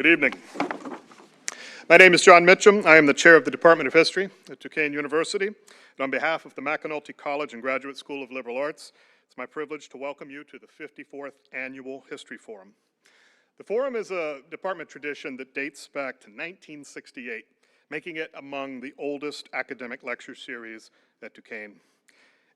Good evening. My name is John Mitchum. I am the chair of the Department of History at Duquesne University. And on behalf of the McAnulty College and Graduate School of Liberal Arts, it's my privilege to welcome you to the 54th Annual History Forum. The Forum is a department tradition that dates back to 1968, making it among the oldest academic lecture series at Duquesne.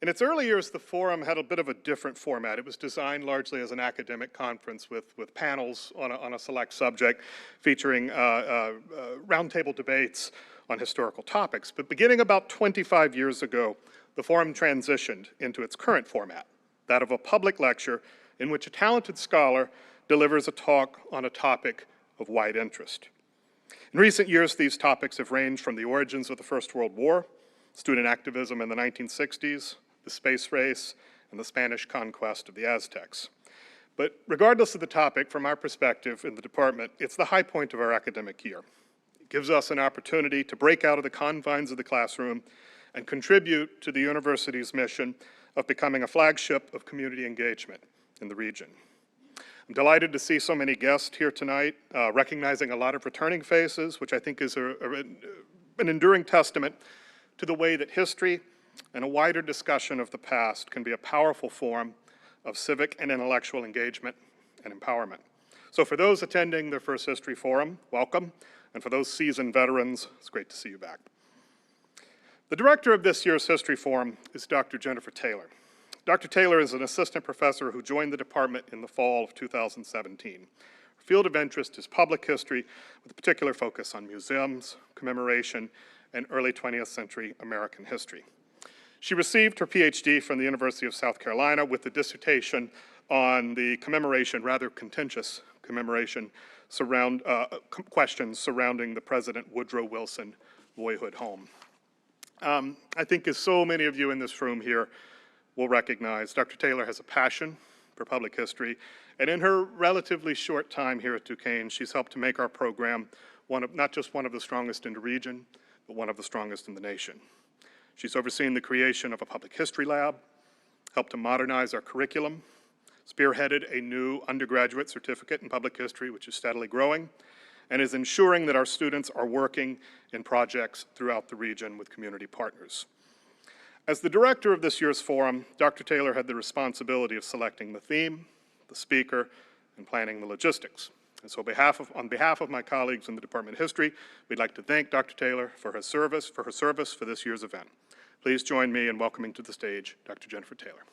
In its early years, the Forum had a bit of a different format. It was designed largely as an academic conference with panels on a select subject, featuring roundtable debates on historical topics. But beginning about 25 years ago, the Forum transitioned into its current format, that of a public lecture in which a talented scholar delivers a talk on a topic of wide interest. In recent years, these topics have ranged from the origins of the First World War, student activism in the 1960s, the space race, and the Spanish conquest of the Aztecs. But regardless of the topic, from our perspective in the department, it's the high point of our academic year. It gives us an opportunity to break out of the confines of the classroom and contribute to the university's mission of becoming a flagship of community engagement in the region. I'm delighted to see so many guests here tonight, recognizing a lot of returning faces, which I think is an enduring testament to the way that history and a wider discussion of the past can be a powerful form of civic and intellectual engagement and empowerment. So for those attending their first History Forum, welcome. And for those seasoned veterans, it's great to see you back. The director of this year's History Forum is Dr. Jennifer Taylor. Dr. Taylor is an assistant professor who joined the department in the fall of 2017. Her field of interest is public history, with a particular focus on museums, commemoration, and early 20th century American history. She received her PhD from the University of South Carolina with a dissertation on the commemoration, rather contentious commemoration, questions surrounding the President Woodrow Wilson boyhood home. I think as so many of you in this room here will recognize, Dr. Taylor has a passion for public history, and in her relatively short time here at Duquesne, she's helped to make our program not just one of the strongest in the region, but one of the strongest in the nation. She's overseen the creation of a public history lab, helped to modernize our curriculum, spearheaded a new undergraduate certificate in public history, which is steadily growing, and is ensuring that our students are working in projects throughout the region with community partners. As the director of this year's forum, Dr. Taylor had the responsibility of selecting the theme, the speaker, and planning the logistics. And so on behalf of my colleagues in the Department of History, we'd like to thank Dr. Taylor for her service for this year's event. Please join me in welcoming to the stage Dr. Jennifer Taylor.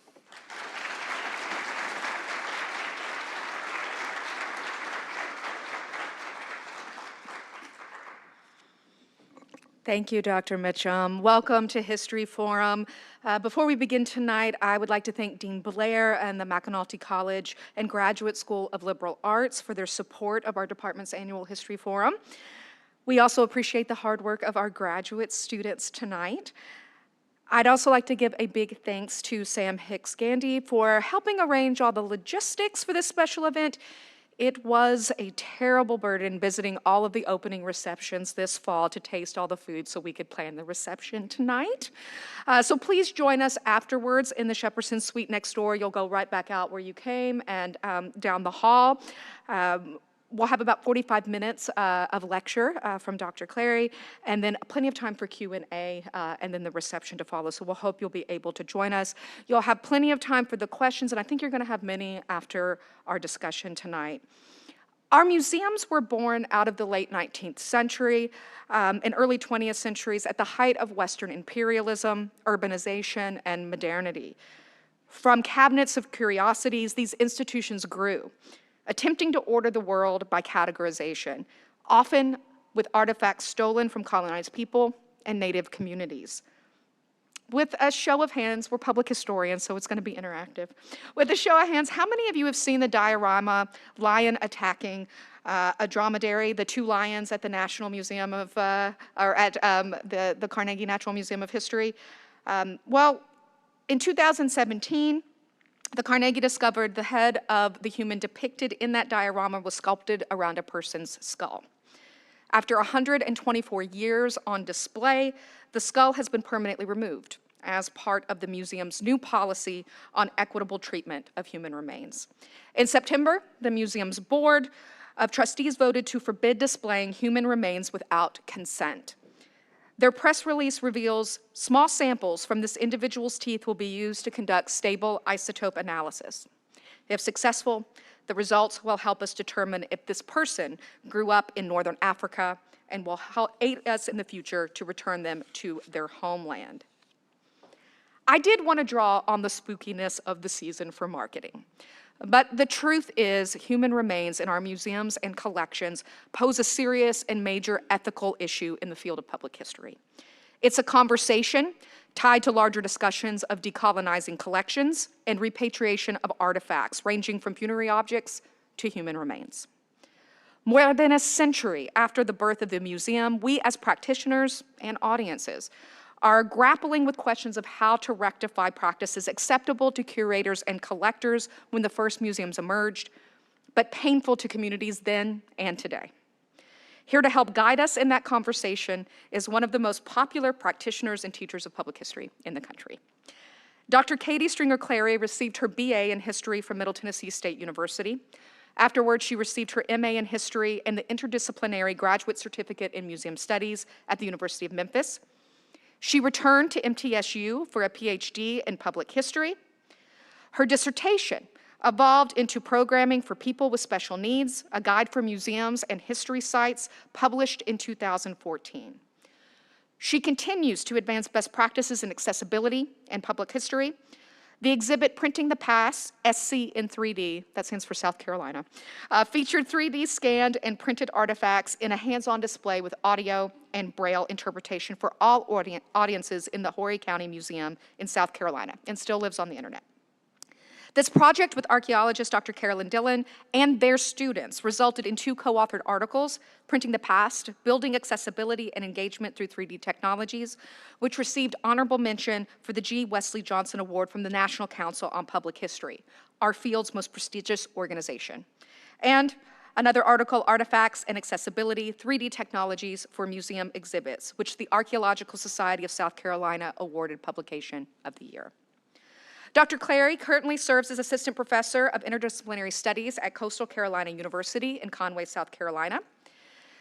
Thank you, Dr. Mitchum. Welcome to History Forum. Before we begin tonight, I would like to thank Dean Blair and the McAnulty College and Graduate School of Liberal Arts for their support of our department's annual History Forum. We also appreciate the hard work of our graduate students tonight. I'd also like to give a big thanks to Sam Hicks-Gandy for helping arrange all the logistics for this special event. It was a terrible burden visiting all of the opening receptions this fall to taste all the food so we could plan the reception tonight. So please join us afterwards in the Shepperson Suite next door. You'll go right back out where you came and down the hall. We'll have about 45 minutes of lecture from Dr. Clary, and then plenty of time for Q&A, and then the reception to follow. So we'll hope you'll be able to join us. You'll have plenty of time for the questions, and I think you're going to have many after our discussion tonight. Our museums were born out of the late 19th century and early 20th centuries at the height of Western imperialism, urbanization, and modernity. From cabinets of curiosities, these institutions grew, attempting to order the world by categorization, often with artifacts stolen from colonized people and native communities. With a show of hands, we're public historians, so it's going to be interactive. With a show of hands, how many of you have seen the diorama lion attacking a dromedary, the two lions at the National Museum of, or at the Carnegie Natural Museum of History? Well, in 2017, the Carnegie discovered the head of the human depicted in that diorama was sculpted around a person's skull. After 124 years on display, the skull has been permanently removed as part of the museum's new policy on equitable treatment of human remains. In September, the museum's board of trustees voted to forbid displaying human remains without consent. Their press release reveals small samples from this individual's teeth will be used to conduct stable isotope analysis. If successful, the results will help us determine if this person grew up in Northern Africa and will aid us in the future to return them to their homeland. I did want to draw on the spookiness of the season for marketing. But the truth is, human remains in our museums and collections pose a serious and major ethical issue in the field of public history. It's a conversation tied to larger discussions of decolonizing collections and repatriation of artifacts, ranging from funerary objects to human remains. More than a century after the birth of the museum, we as practitioners and audiences are grappling with questions of how to rectify practices acceptable to curators and collectors when the first museums emerged, but painful to communities then and today. Here to help guide us in that conversation is one of the most popular practitioners and teachers of public history in the country. Dr. Katie Stringer Clary received her BA in history from Middle Tennessee State University. Afterwards, she received her MA in history and the Interdisciplinary Graduate Certificate in Museum Studies at the University of Memphis. She returned to MTSU for a PhD in public history. Her dissertation evolved into Programming for People with Special Needs, a guide for museums and history sites, published in 2014. She continues to advance best practices in accessibility and public history. The exhibit Printing the Past, SC in 3D, that stands for South Carolina, featured 3D scanned and printed artifacts in a hands-on display with audio and Braille interpretation for all audiences in the Horry County Museum in South Carolina, and still lives on the internet. This project with archaeologist Dr. Carolyn Dillon and their students resulted in 2 co-authored articles, Printing the Past, Building Accessibility and Engagement Through 3D Technologies, which received honorable mention for the G. Wesley Johnson Award from the National Council on Public History, our field's most prestigious organization. And another article, Artifacts and Accessibility, 3D Technologies for Museum Exhibits, which the Archaeological Society of South Carolina awarded Publication of the Year. Dr. Clary currently serves as Assistant Professor of Interdisciplinary Studies at Coastal Carolina University in Conway, South Carolina.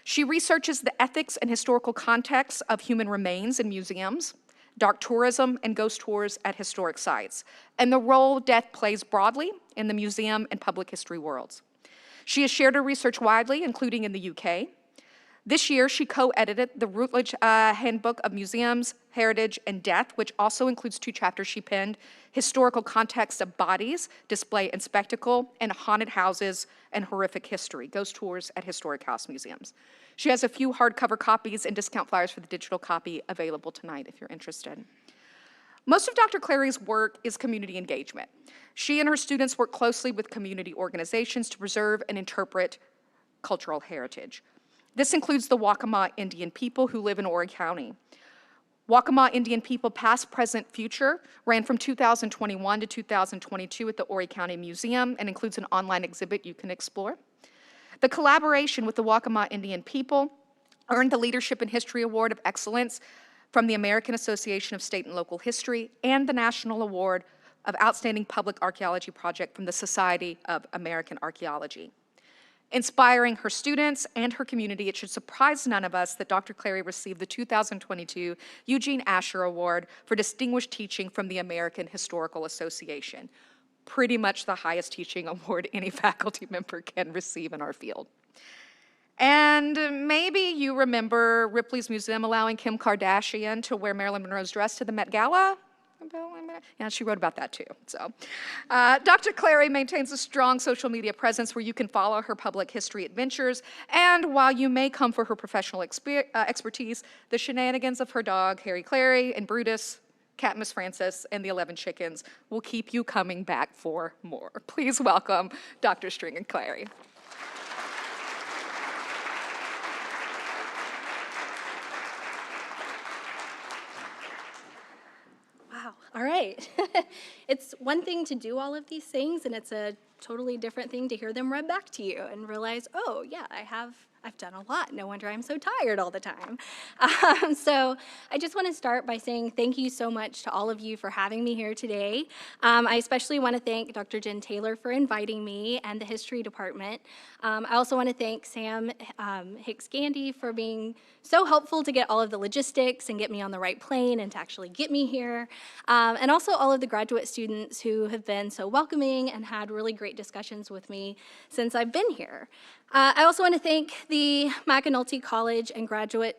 She researches the ethics and historical context of human remains in museums, dark tourism, and ghost tours at historic sites, and the role death plays broadly in the museum and public history worlds. She has shared her research widely, including in the UK. This year, she co-edited the Routledge Handbook of Museums, Heritage, and Death, which also includes 2 chapters she penned, Historical Context of Bodies, Display and Spectacle, and Haunted Houses and Horrific History, Ghost Tours at Historic House Museums. She has a few hardcover copies and discount flyers for the digital copy available tonight if you're interested. Most of Dr. Clary's work is community engagement. She and her students work closely with community organizations to preserve and interpret cultural heritage. This includes the Waccamaw Indian people who live in Horry County. Waccamaw Indian people, past, present, future, ran from 2021 to 2022 at the Horry County Museum and includes an online exhibit you can explore. The collaboration with the Waccamaw Indian people earned the Leadership in History Award of Excellence from the American Association of State and Local History and the National Award of Outstanding Public Archaeology Project from the Society of American Archaeology. Inspiring her students and her community, it should surprise none of us that Dr. Clary received the 2022 Eugene Asher Award for Distinguished Teaching from the American Historical Association. Pretty much the highest teaching award any faculty member can receive in our field. And maybe you remember Ripley's Museum allowing Kim Kardashian to wear Marilyn Monroe's dress to the Met Gala. Yeah, she wrote about that too. So, Dr. Clary maintains a strong social media presence where you can follow her public history adventures. And while you may come for her professional expertise, the shenanigans of her dog, Harry Clary, and Brutus, Cat Miss Frances, and the 11 chickens will keep you coming back for more. Please welcome Dr. Stringer Clary. All right. It's one thing to do all of these things, and it's a totally different thing to hear them read back to you and realize, oh, yeah, I have I've done a lot. No wonder I'm so tired all the time. So I just want to start by saying thank you so much to all of you for having me here today. I especially want to thank Dr. Jen Taylor for inviting me and the history department. I also want to thank Sam Hicks-Gandy for being so helpful to get all of the logistics and get me on the right plane and to actually get me here. And also all of the graduate students who have been so welcoming and had really great discussions with me since I've been here. I also want to thank the McAnulty College and Graduate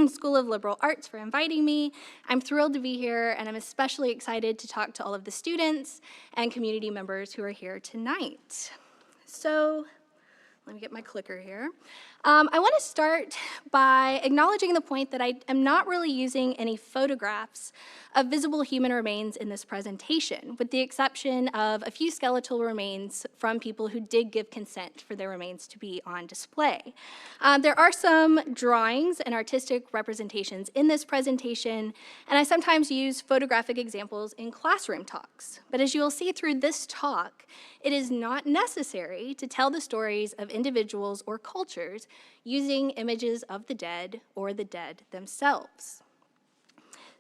School of Liberal Arts for inviting me. I'm thrilled to be here, and I'm especially excited to talk to all of the students and community members who are here tonight. So, let me get my clicker here. I want to start by acknowledging the point that I am not really using any photographs of visible human remains in this presentation, with the exception of a few skeletal remains from people who did give consent for their remains to be on display. There are some drawings and artistic representations in this presentation, and I sometimes use photographic examples in classroom talks. But as you will see through this talk, it is not necessary to tell the stories of individuals or cultures using images of the dead or the dead themselves.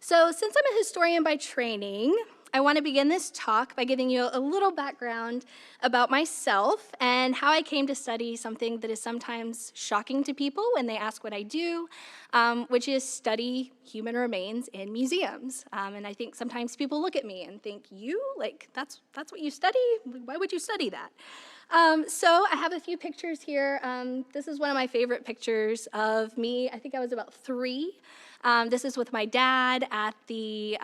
So since I'm a historian by training, I want to begin this talk by giving you a little background about myself and how I came to study something that is sometimes shocking to people when they ask what I do, which is study human remains in museums. And I think sometimes people look at me and think, you? Like, that's what you study? Why would you study that? So I have a few pictures here. This is one of my favorite pictures of me. I think I was about 3. This is with my dad at the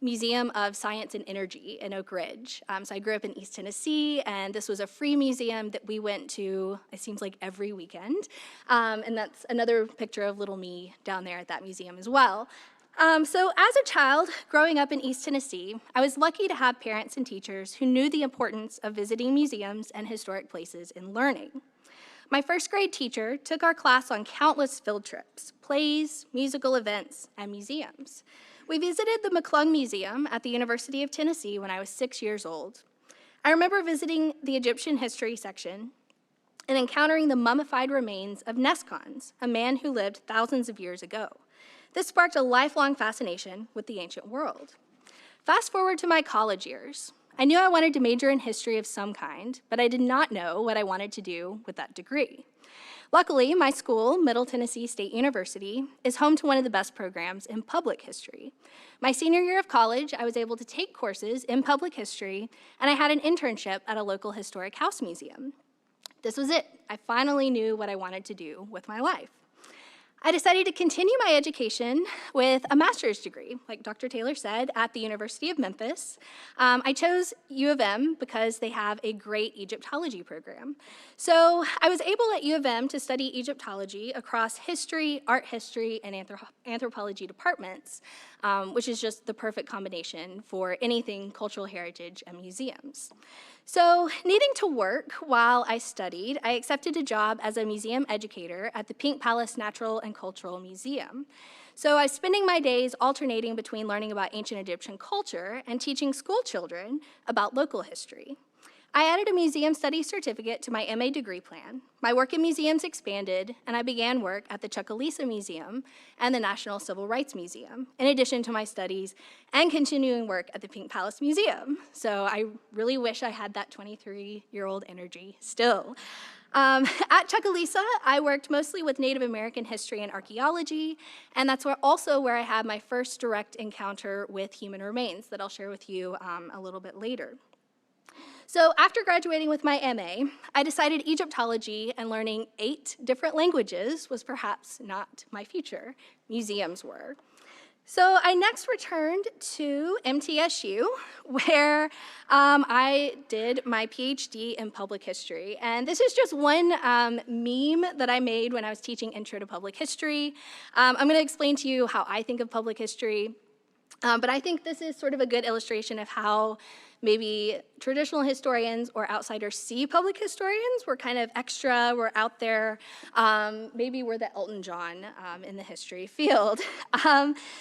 Museum of Science and Energy in Oak Ridge. So I grew up in East Tennessee, and this was a free museum that we went to, it seems like every weekend. And that's another picture of little me down there at that museum as well. So as a child, growing up in East Tennessee, I was lucky to have parents and teachers who knew the importance of visiting museums and historic places in learning. My first grade teacher took our class on countless field trips, plays, musical events, and museums. We visited the McClung Museum at the University of Tennessee when I was 6 years old. I remember visiting the Egyptian history section and encountering the mummified remains of Nescon, a man who lived thousands of years ago. This sparked a lifelong fascination with the ancient world. Fast forward to my college years. I knew I wanted to major in history of some kind, but I did not know what I wanted to do with that degree. Luckily, my school, Middle Tennessee State University, is home to one of the best programs in public history. My senior year of college, I was able to take courses in public history, and I had an internship at a local historic house museum. This was it. I finally knew what I wanted to do with my life. I decided to continue my education with a master's degree, like Dr. Taylor said, at the University of Memphis. I chose U of M because they have a great Egyptology program. So I was able at U of M to study Egyptology across history, art history, and anthropology departments, which is just the perfect combination for anything cultural heritage and museums. So, needing to work while I studied, I accepted a job as a museum educator at the Pink Palace Natural and Cultural Museum. So I was spending my days alternating between learning about ancient Egyptian culture and teaching school children about local history. I added a museum studies certificate to my MA degree plan. My work in museums expanded, and I began work at the Chucalissa Museum and the National Civil Rights Museum, in addition to my studies and continuing work at the Pink Palace Museum. So I really wish I had that 23-year-old energy still. At Chucalissa, I worked mostly with Native American history and archaeology, and that's also where I had my first direct encounter with human remains that I'll share with you a little bit later. So after graduating with my MA, I decided Egyptology and learning 8 different languages was perhaps not my future. Museums were. So I next returned to MTSU, where I did my PhD in public history. And this is just one meme that I made when I was teaching Intro to Public History. I'm going to explain to you how I think of public history, but I think this is sort of a good illustration of how maybe traditional historians or outsiders see public historians. We're kind of extra, we're out there. Maybe we're the Elton John in the history field.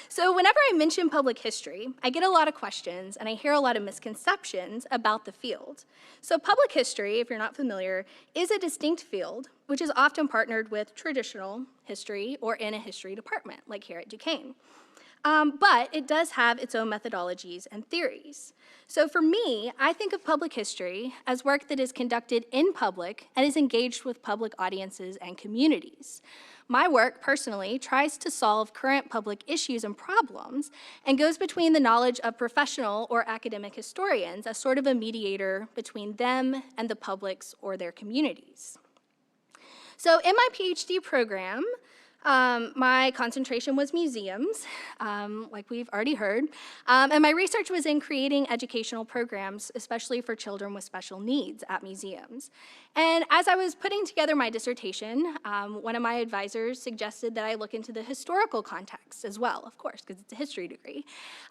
So whenever I mention public history, I get a lot of questions and I hear a lot of misconceptions about the field. So public history, if you're not familiar, is a distinct field which is often partnered with traditional history or in a history department, like here at Duquesne. But it does have its own methodologies and theories. So for me, I think of public history as work that is conducted in public and is engaged with public audiences and communities. My work, personally, tries to solve current public issues and problems and goes between the knowledge of professional or academic historians as sort of a mediator between them and the publics or their communities. So in my PhD program, my concentration was museums, like we've already heard, and my research was in creating educational programs, especially for children with special needs at museums. And as I was putting together my dissertation, one of my advisors suggested that I look into the historical context as well, of course, because it's a history degree.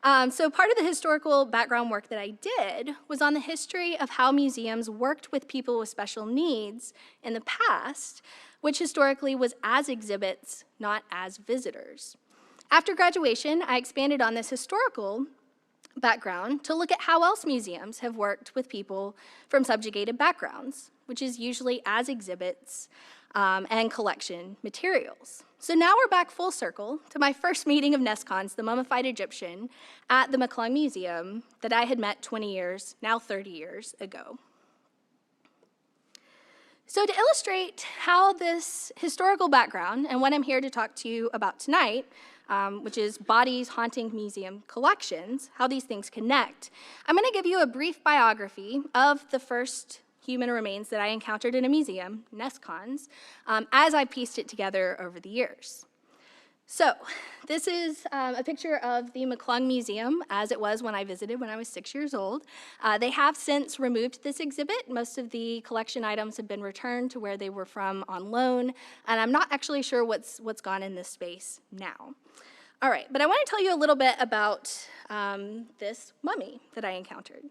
So part of the historical background work that I did was on the history of how museums worked with people with special needs in the past, which historically was as exhibits, not as visitors. After graduation, I expanded on this historical background to look at how else museums have worked with people from subjugated backgrounds, which is usually as exhibits and collection materials. So now we're back full circle to my first meeting of Nescon's, the mummified Egyptian, at the McClung Museum that I had met 20 years, now 30 years ago. So to illustrate how this historical background and what I'm here to talk to you about tonight, which is bodies haunting museum collections, how these things connect, I'm going to give you a brief biography of the first human remains that I encountered in a museum, Nescon's, as I pieced it together over the years. So this is a picture of the McClung Museum as it was when I visited when I was 6 years old. They have since removed this exhibit. Most of the collection items have been returned to where they were from on loan, and I'm not actually sure what's gone in this space now. All right, but I want to tell you a little bit about this mummy that I encountered.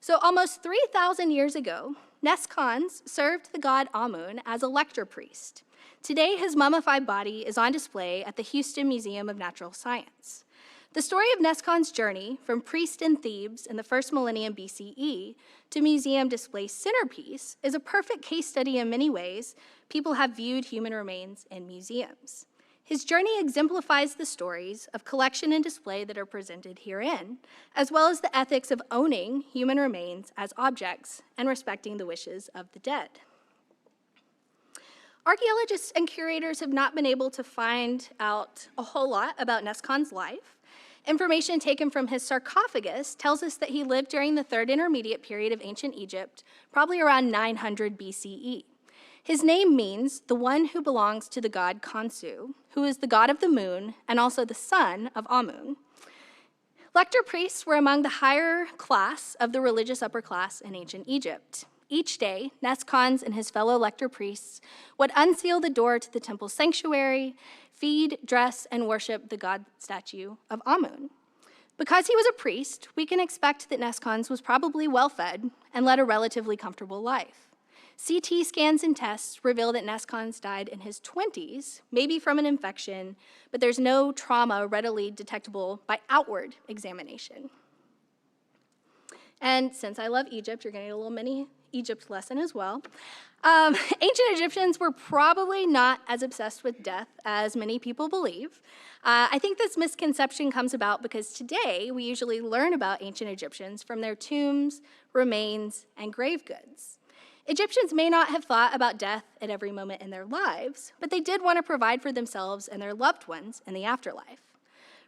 So almost 3,000 years ago, Nescons served the god Amun as a lector priest. Today, his mummified body is on display at the Houston Museum of Natural Science. The story of Nescon's journey from priest in Thebes in the first millennium BCE to museum display centerpiece is a perfect case study in many ways people have viewed human remains in museums. His journey exemplifies the stories of collection and display that are presented herein, as well as the ethics of owning human remains as objects and respecting the wishes of the dead. Archaeologists and curators have not been able to find out a whole lot about Nescon's life. Information taken from his sarcophagus tells us that he lived during the Third Intermediate period of ancient Egypt, probably around 900 BCE. His name means the one who belongs to the god Khonsu, who is the god of the moon and also the son of Amun. Lector priests were among the higher class of the religious upper class in ancient Egypt. Each day, Nescons and his fellow lector priests would unseal the door to the temple sanctuary, feed, dress, and worship the god statue of Amun. Because he was a priest, we can expect that Nescons was probably well-fed and led a relatively comfortable life. CT scans and tests reveal that Nescons died in his 20s, maybe from an infection, but there's no trauma readily detectable by outward examination. And since I love Egypt, you're going to get a little mini Egypt lesson as well. Ancient Egyptians were probably not as obsessed with death as many people believe. I think this misconception comes about because today we usually learn about ancient Egyptians from their tombs, remains, and grave goods. Egyptians may not have thought about death at every moment in their lives, but they did want to provide for themselves and their loved ones in the afterlife.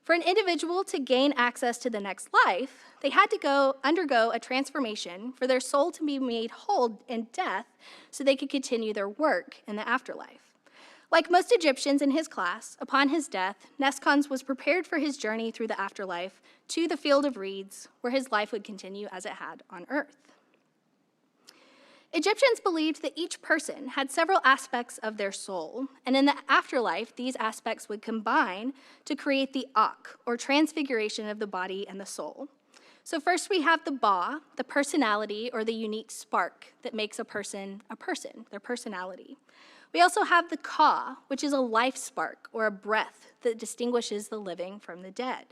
For an individual to gain access to the next life, they had to undergo a transformation for their soul to be made whole in death so they could continue their work in the afterlife. Like most Egyptians in his class, upon his death, Nescons was prepared for his journey through the afterlife to the field of reeds, where his life would continue as it had on earth. Egyptians believed that each person had several aspects of their soul, and in the afterlife, these aspects would combine to create the Ak, or transfiguration of the body and the soul. So first we have the ba, the personality or the unique spark that makes a person, their personality. We also have the ka, which is a life spark or a breath that distinguishes the living from the dead.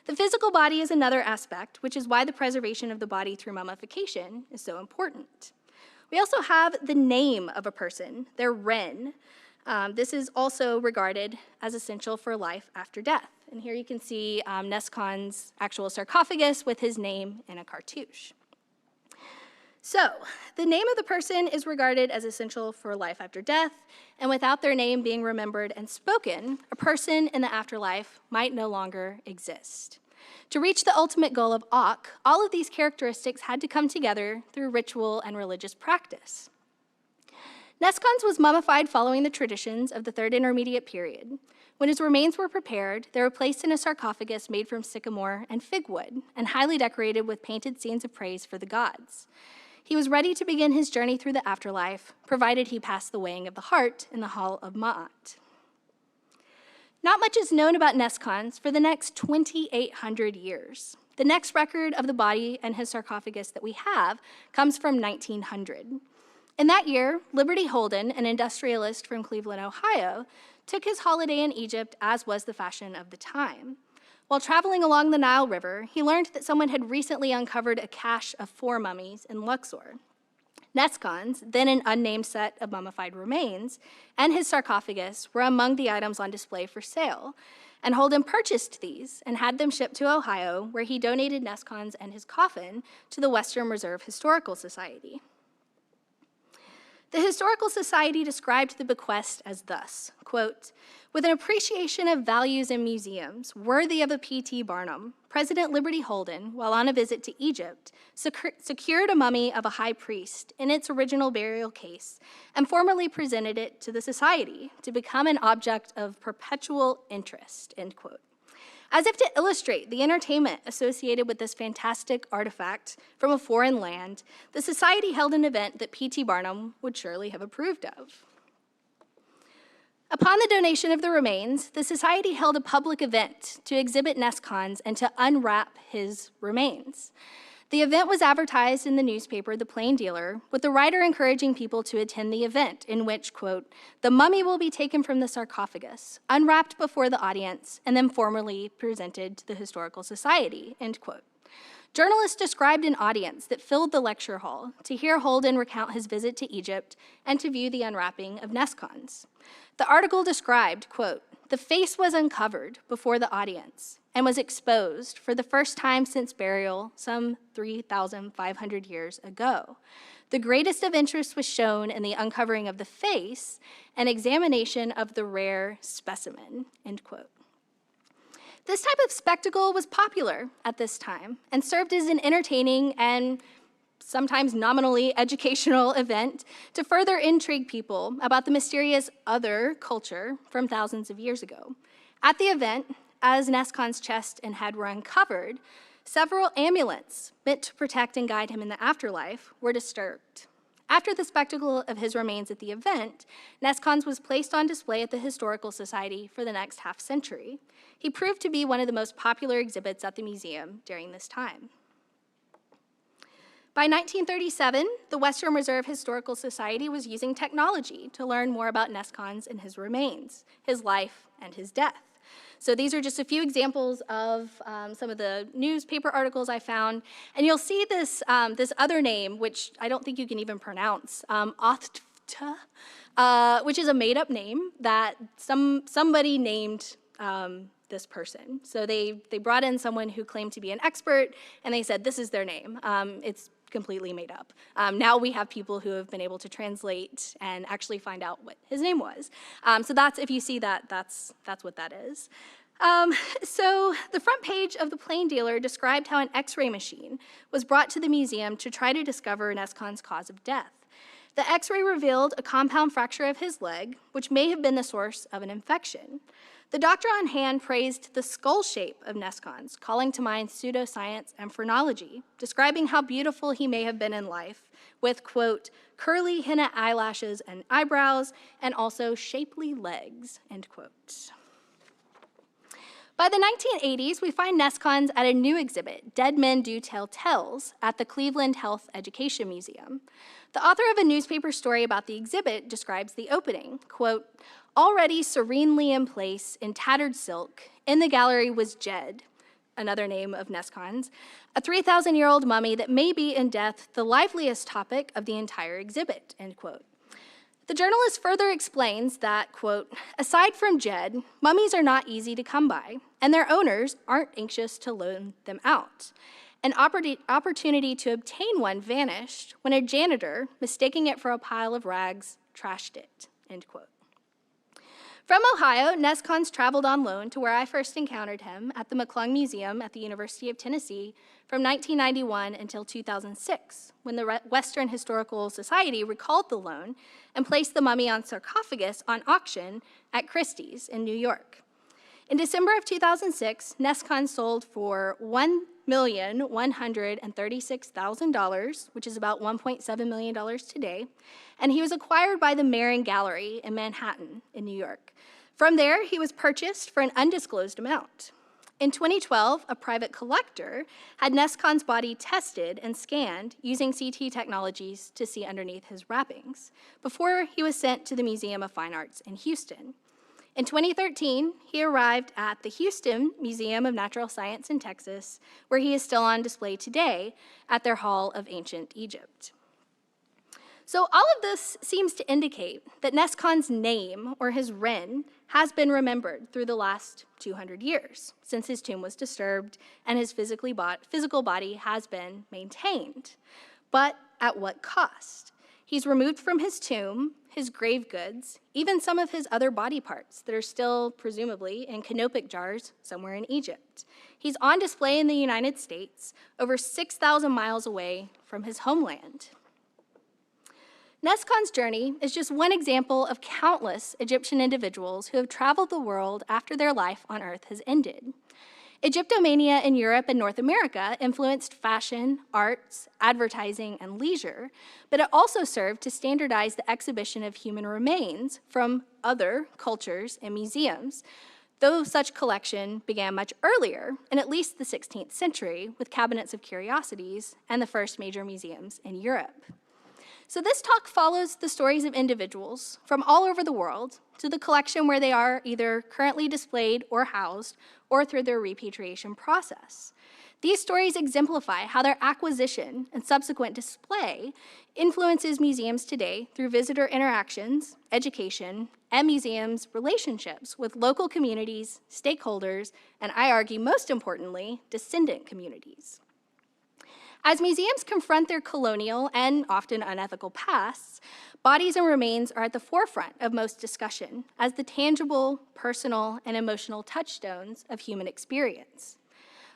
The physical body is another aspect, which is why the preservation of the body through mummification is so important. We also have the name of a person, their ren. This is also regarded as essential for life after death. And here you can see Nescon's actual sarcophagus with his name in a cartouche. So, the name of the person is regarded as essential for life after death, and without their name being remembered and spoken, a person in the afterlife might no longer exist. To reach the ultimate goal of Ak, all of these characteristics had to come together through ritual and religious practice. Nescons was mummified following the traditions of the Third Intermediate Period. When his remains were prepared, they were placed in a sarcophagus made from sycamore and fig wood, and highly decorated with painted scenes of praise for the gods. He was ready to begin his journey through the afterlife, provided he passed the weighing of the heart in the Hall of Ma'at. Not much is known about Nescons for the next 2,800 years. The next record of the body and his sarcophagus that we have comes from 1900. In that year, Liberty Holden, an industrialist from Cleveland, Ohio, took his holiday in Egypt, as was the fashion of the time. While traveling along the Nile River, he learned that someone had recently uncovered a cache of 4 mummies in Luxor. Nescons, then an unnamed set of mummified remains, and his sarcophagus were among the items on display for sale, and Holden purchased these and had them shipped to Ohio, where he donated Nescons and his coffin to the Western Reserve Historical Society. The Historical Society described the bequest as thus, quote, "With an appreciation of values in museums worthy of a P.T. Barnum, President Liberty Holden, while on a visit to Egypt, secured a mummy of a high priest in its original burial case and formally presented it to the society to become an object of perpetual interest," end quote. As if to illustrate the entertainment associated with this fantastic artifact from a foreign land, the society held an event that P.T. Barnum would surely have approved of. Upon the donation of the remains, the society held a public event to exhibit Nescons and to unwrap his remains. The event was advertised in the newspaper The Plain Dealer, with the writer encouraging people to attend the event, in which, quote, "The mummy will be taken from the sarcophagus, unwrapped before the audience, and then formally presented to the Historical Society," end quote. Journalists described an audience that filled the lecture hall to hear Holden recount his visit to Egypt and to view the unwrapping of Nescons. The article described, quote, "The face was uncovered before the audience and was exposed for the first time since burial some 3,500 years ago. The greatest of interest was shown in the uncovering of the face and examination of the rare specimen," end quote. This type of spectacle was popular at this time and served as an entertaining and sometimes nominally educational event to further intrigue people about the mysterious other culture from thousands of years ago. At the event, as Nescon's chest and head were uncovered, several amulets meant to protect and guide him in the afterlife were disturbed. After the spectacle of his remains at the event, Nescons was placed on display at the Historical Society for the next half century. He proved to be one of the most popular exhibits at the museum during this time. By 1937, the Western Reserve Historical Society was using technology to learn more about Nescons and his remains, his life, and his death. So these are just a few examples of some of the newspaper articles I found. And you'll see this, this other name, which I don't think you can even pronounce, Othta, which is a made-up name that somebody named this person. So they brought in someone who claimed to be an expert, and they said, this is their name. It's completely made up. Now we have people who have been able to translate and actually find out what his name was. So that's, if you see that, that's what that is. So the front page of the Plain Dealer described how an X-ray machine was brought to the museum to try to discover Nescon's cause of death. The X-ray revealed a compound fracture of his leg, which may have been the source of an infection. The doctor on hand praised the skull shape of Nescons, calling to mind pseudoscience and phrenology, describing how beautiful he may have been in life, with, quote, curly henna eyelashes and eyebrows, and also shapely legs, end quote. By the 1980s, we find Nescons at a new exhibit, Dead Men Do Tell Tales, at the Cleveland Health Education Museum. The author of a newspaper story about the exhibit describes the opening, quote, "Already serenely in place in tattered silk, in the gallery was Jed," another name of Nescon's, a 3,000-year-old mummy that may be in death the liveliest topic of the entire exhibit, end quote. The journalist further explains that, quote, "Aside from Jed, mummies are not easy to come by, and their owners aren't anxious to loan them out. An opportunity to obtain one vanished when a janitor, mistaking it for a pile of rags, trashed it," end quote. From Ohio, Nescons traveled on loan to where I first encountered him at the McClung Museum at the University of Tennessee from 1991 until 2006, when the Western Historical Society recalled the loan and placed the mummy on sarcophagus on auction at Christie's in New York. In December of 2006, Nescon sold for $1,136,000, which is about $1.7 million today, and he was acquired by the Marin Gallery in Manhattan in New York. From there, he was purchased for an undisclosed amount. In 2012, a private collector had Nescon's body tested and scanned using CT technologies to see underneath his wrappings before he was sent to the Museum of Fine Arts in Houston. In 2013, he arrived at the Houston Museum of Natural Science in Texas, where he is still on display today at their Hall of Ancient Egypt. So all of this seems to indicate that Nescon's name, or his Ren, has been remembered through the last 200 years, since his tomb was disturbed and his physical body has been maintained. But at what cost? He's removed from his tomb, his grave goods, even some of his other body parts that are still, presumably, in canopic jars somewhere in Egypt. He's on display in the United States, over 6,000 miles away from his homeland. Nescon's journey is just one example of countless Egyptian individuals who have traveled the world after their life on Earth has ended. Egyptomania in Europe and North America influenced fashion, arts, advertising, and leisure, but it also served to standardize the exhibition of human remains from other cultures and museums, though such collection began much earlier, in at least the 16th century, with cabinets of curiosities and the first major museums in Europe. So this talk follows the stories of individuals from all over the world to the collection where they are either currently displayed or housed, or through their repatriation process. These stories exemplify how their acquisition and subsequent display influences museums today through visitor interactions, education, and museums' relationships with local communities, stakeholders, and I argue most importantly, descendant communities. As museums confront their colonial and often unethical pasts, bodies and remains are at the forefront of most discussion as the tangible, personal, and emotional touchstones of human experience.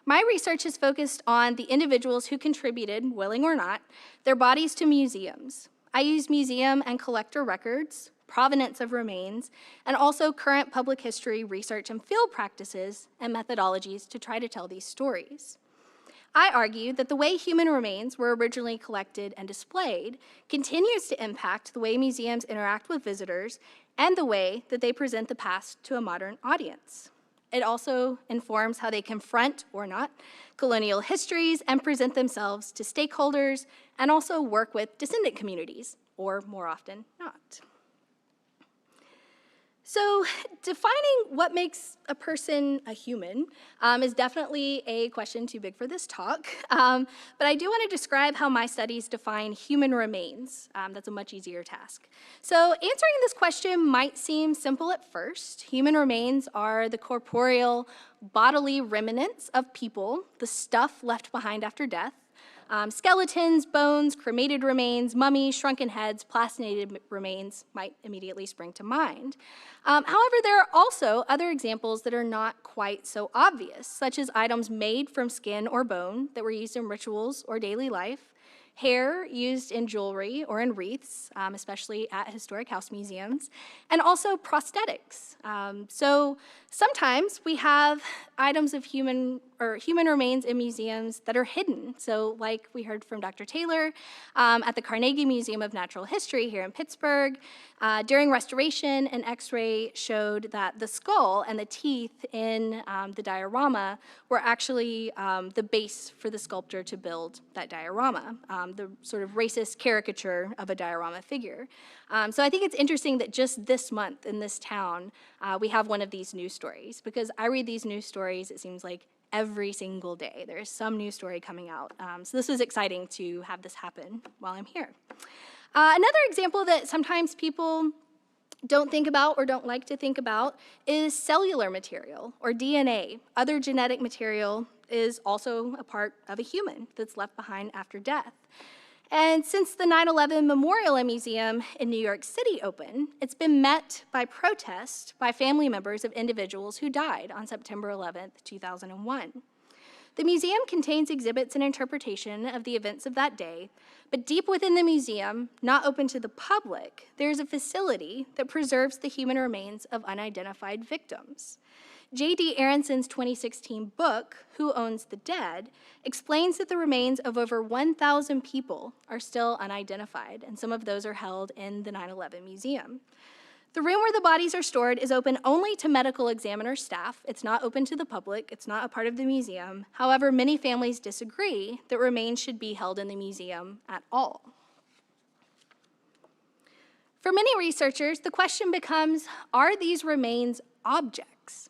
My research is focused on the individuals who contributed, willing or not, their bodies to museums. I use museum and collector records, provenance of remains, and also current public history research and field practices and methodologies to try to tell these stories. I argue that the way human remains were originally collected and displayed continues to impact the way museums interact with visitors and the way that they present the past to a modern audience. It also informs how they confront, or not, colonial histories and present themselves to stakeholders and also work with descendant communities, or more often not. So defining what makes a person a human is definitely a question too big for this talk, but I do want to describe how my studies define human remains. That's a much easier task. So answering this question might seem simple at first. Human remains are the corporeal, bodily remnants of people, the stuff left behind after death. Skeletons, bones, cremated remains, mummies, shrunken heads, plastinated remains might immediately spring to mind. However, there are also other examples that are not quite so obvious, such as items made from skin or bone that were used in rituals or daily life, hair used in jewelry or in wreaths, especially at historic house museums, and also prosthetics. So sometimes we have items of human remains in museums that are hidden. So like we heard from Dr. Taylor at the Carnegie Museum of Natural History here in Pittsburgh, during restoration, an X-ray showed that the skull and the teeth in the diorama were actually the base for the sculptor to build that diorama, the sort of racist caricature of a diorama figure. So I think it's interesting that just this month in this town, we have one of these news stories, because I read these news stories, it seems like every single day. There's some news story coming out. So this was exciting to have this happen while I'm here. Another example that sometimes people don't think about or don't like to think about is cellular material or DNA. Other genetic material is also a part of a human that's left behind after death. And since the 9/11 Memorial and Museum in New York City opened, it's been met by protest by family members of individuals who died on September 11th, 2001. The museum contains exhibits and interpretation of the events of that day, but deep within the museum, not open to the public, there's a facility that preserves the human remains of unidentified victims. J.D. Aronson's 2016 book, Who Owns the Dead, explains that the remains of over 1,000 people are still unidentified, and some of those are held in the 9/11 museum. The room where the bodies are stored is open only to medical examiner staff. It's not open to the public. It's not a part of the museum. However, many families disagree that remains should be held in the museum at all. For many researchers, the question becomes, are these remains objects?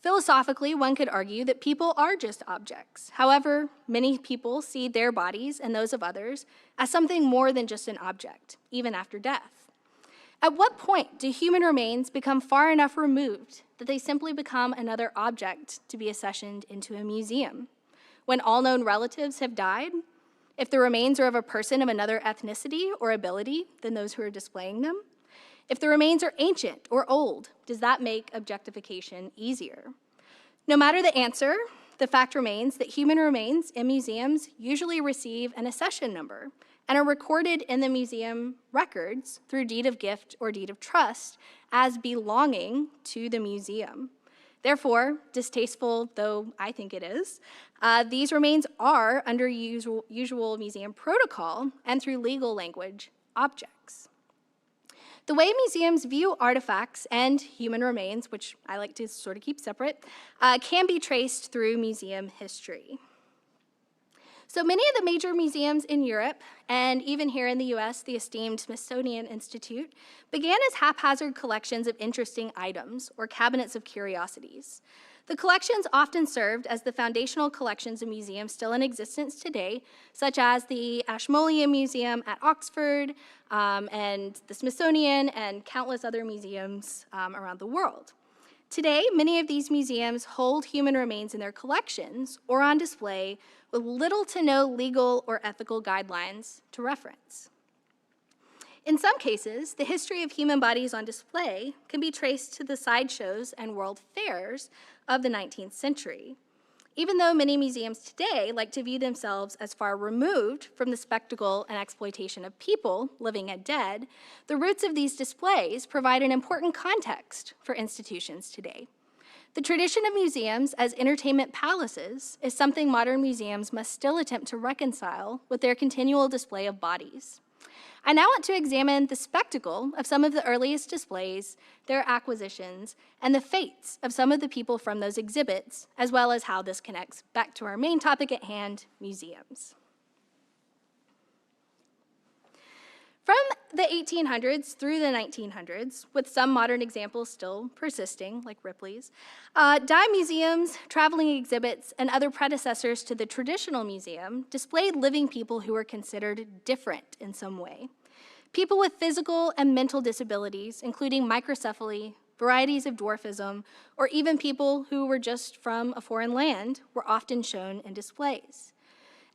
Philosophically, one could argue that people are just objects. However, many people see their bodies and those of others as something more than just an object, even after death. At what point do human remains become far enough removed that they simply become another object to be accessioned into a museum? When all known relatives have died? If the remains are of a person of another ethnicity or ability than those who are displaying them? If the remains are ancient or old, does that make objectification easier? No matter the answer, the fact remains that human remains in museums usually receive an accession number and are recorded in the museum records through deed of gift or deed of trust as belonging to the museum. Therefore, distasteful though I think it is, these remains are, under usual museum protocol and through legal language, objects. The way museums view artifacts and human remains, which I like to sort of keep separate, can be traced through museum history. So many of the major museums in Europe, and even here in the US, the esteemed Smithsonian Institute, began as haphazard collections of interesting items or cabinets of curiosities. The collections often served as the foundational collections of museums still in existence today, such as the Ashmolean Museum at Oxford, and the Smithsonian, and countless other museums around the world. Today, many of these museums hold human remains in their collections or on display with little to no legal or ethical guidelines to reference. In some cases, the history of human bodies on display can be traced to the sideshows and world fairs of the 19th century. Even though many museums today like to view themselves as far removed from the spectacle and exploitation of people, living and dead, the roots of these displays provide an important context for institutions today. The tradition of museums as entertainment palaces is something modern museums must still attempt to reconcile with their continual display of bodies. I now want to examine the spectacle of some of the earliest displays, their acquisitions, and the fates of some of the people from those exhibits, as well as how this connects back to our main topic at hand, museums. From the 1800s through the 1900s, with some modern examples still persisting, like Ripley's, dime museums, traveling exhibits, and other predecessors to the traditional museum displayed living people who were considered different in some way. People with physical and mental disabilities, including microcephaly, varieties of dwarfism, or even people who were just from a foreign land, were often shown in displays.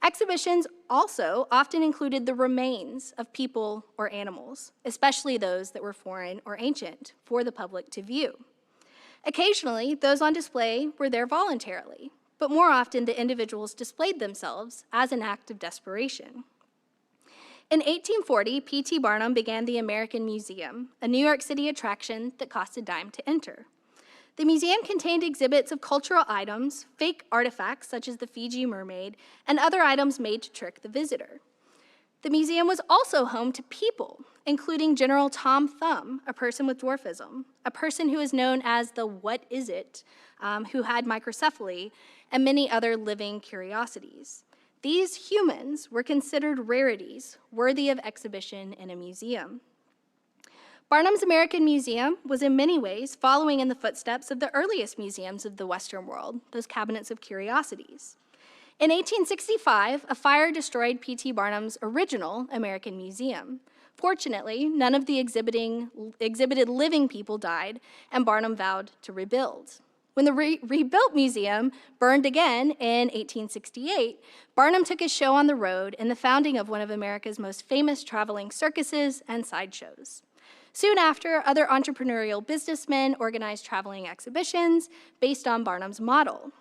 Exhibitions also often included the remains of people or animals, especially those that were foreign or ancient, for the public to view. Occasionally, those on display were there voluntarily, but more often the individuals displayed themselves as an act of desperation. In 1840, P.T. Barnum began the American Museum, a New York City attraction that cost a dime to enter. The museum contained exhibits of cultural items, fake artifacts such as the Fiji mermaid, and other items made to trick the visitor. The museum was also home to people, including General Tom Thumb, a person with dwarfism, a person who is known as the What Is It, who had microcephaly, and many other living curiosities. These humans were considered rarities worthy of exhibition in a museum. Barnum's American Museum was in many ways following in the footsteps of the earliest museums of the Western world, those cabinets of curiosities. In 1865, a fire destroyed P.T. Barnum's original American Museum. Fortunately, none of the exhibited living people died, and Barnum vowed to rebuild. When the rebuilt museum burned again in 1868, Barnum took his show on the road in the founding of one of America's most famous traveling circuses and sideshows. Soon after, other entrepreneurial businessmen organized traveling exhibitions based on Barnum's model.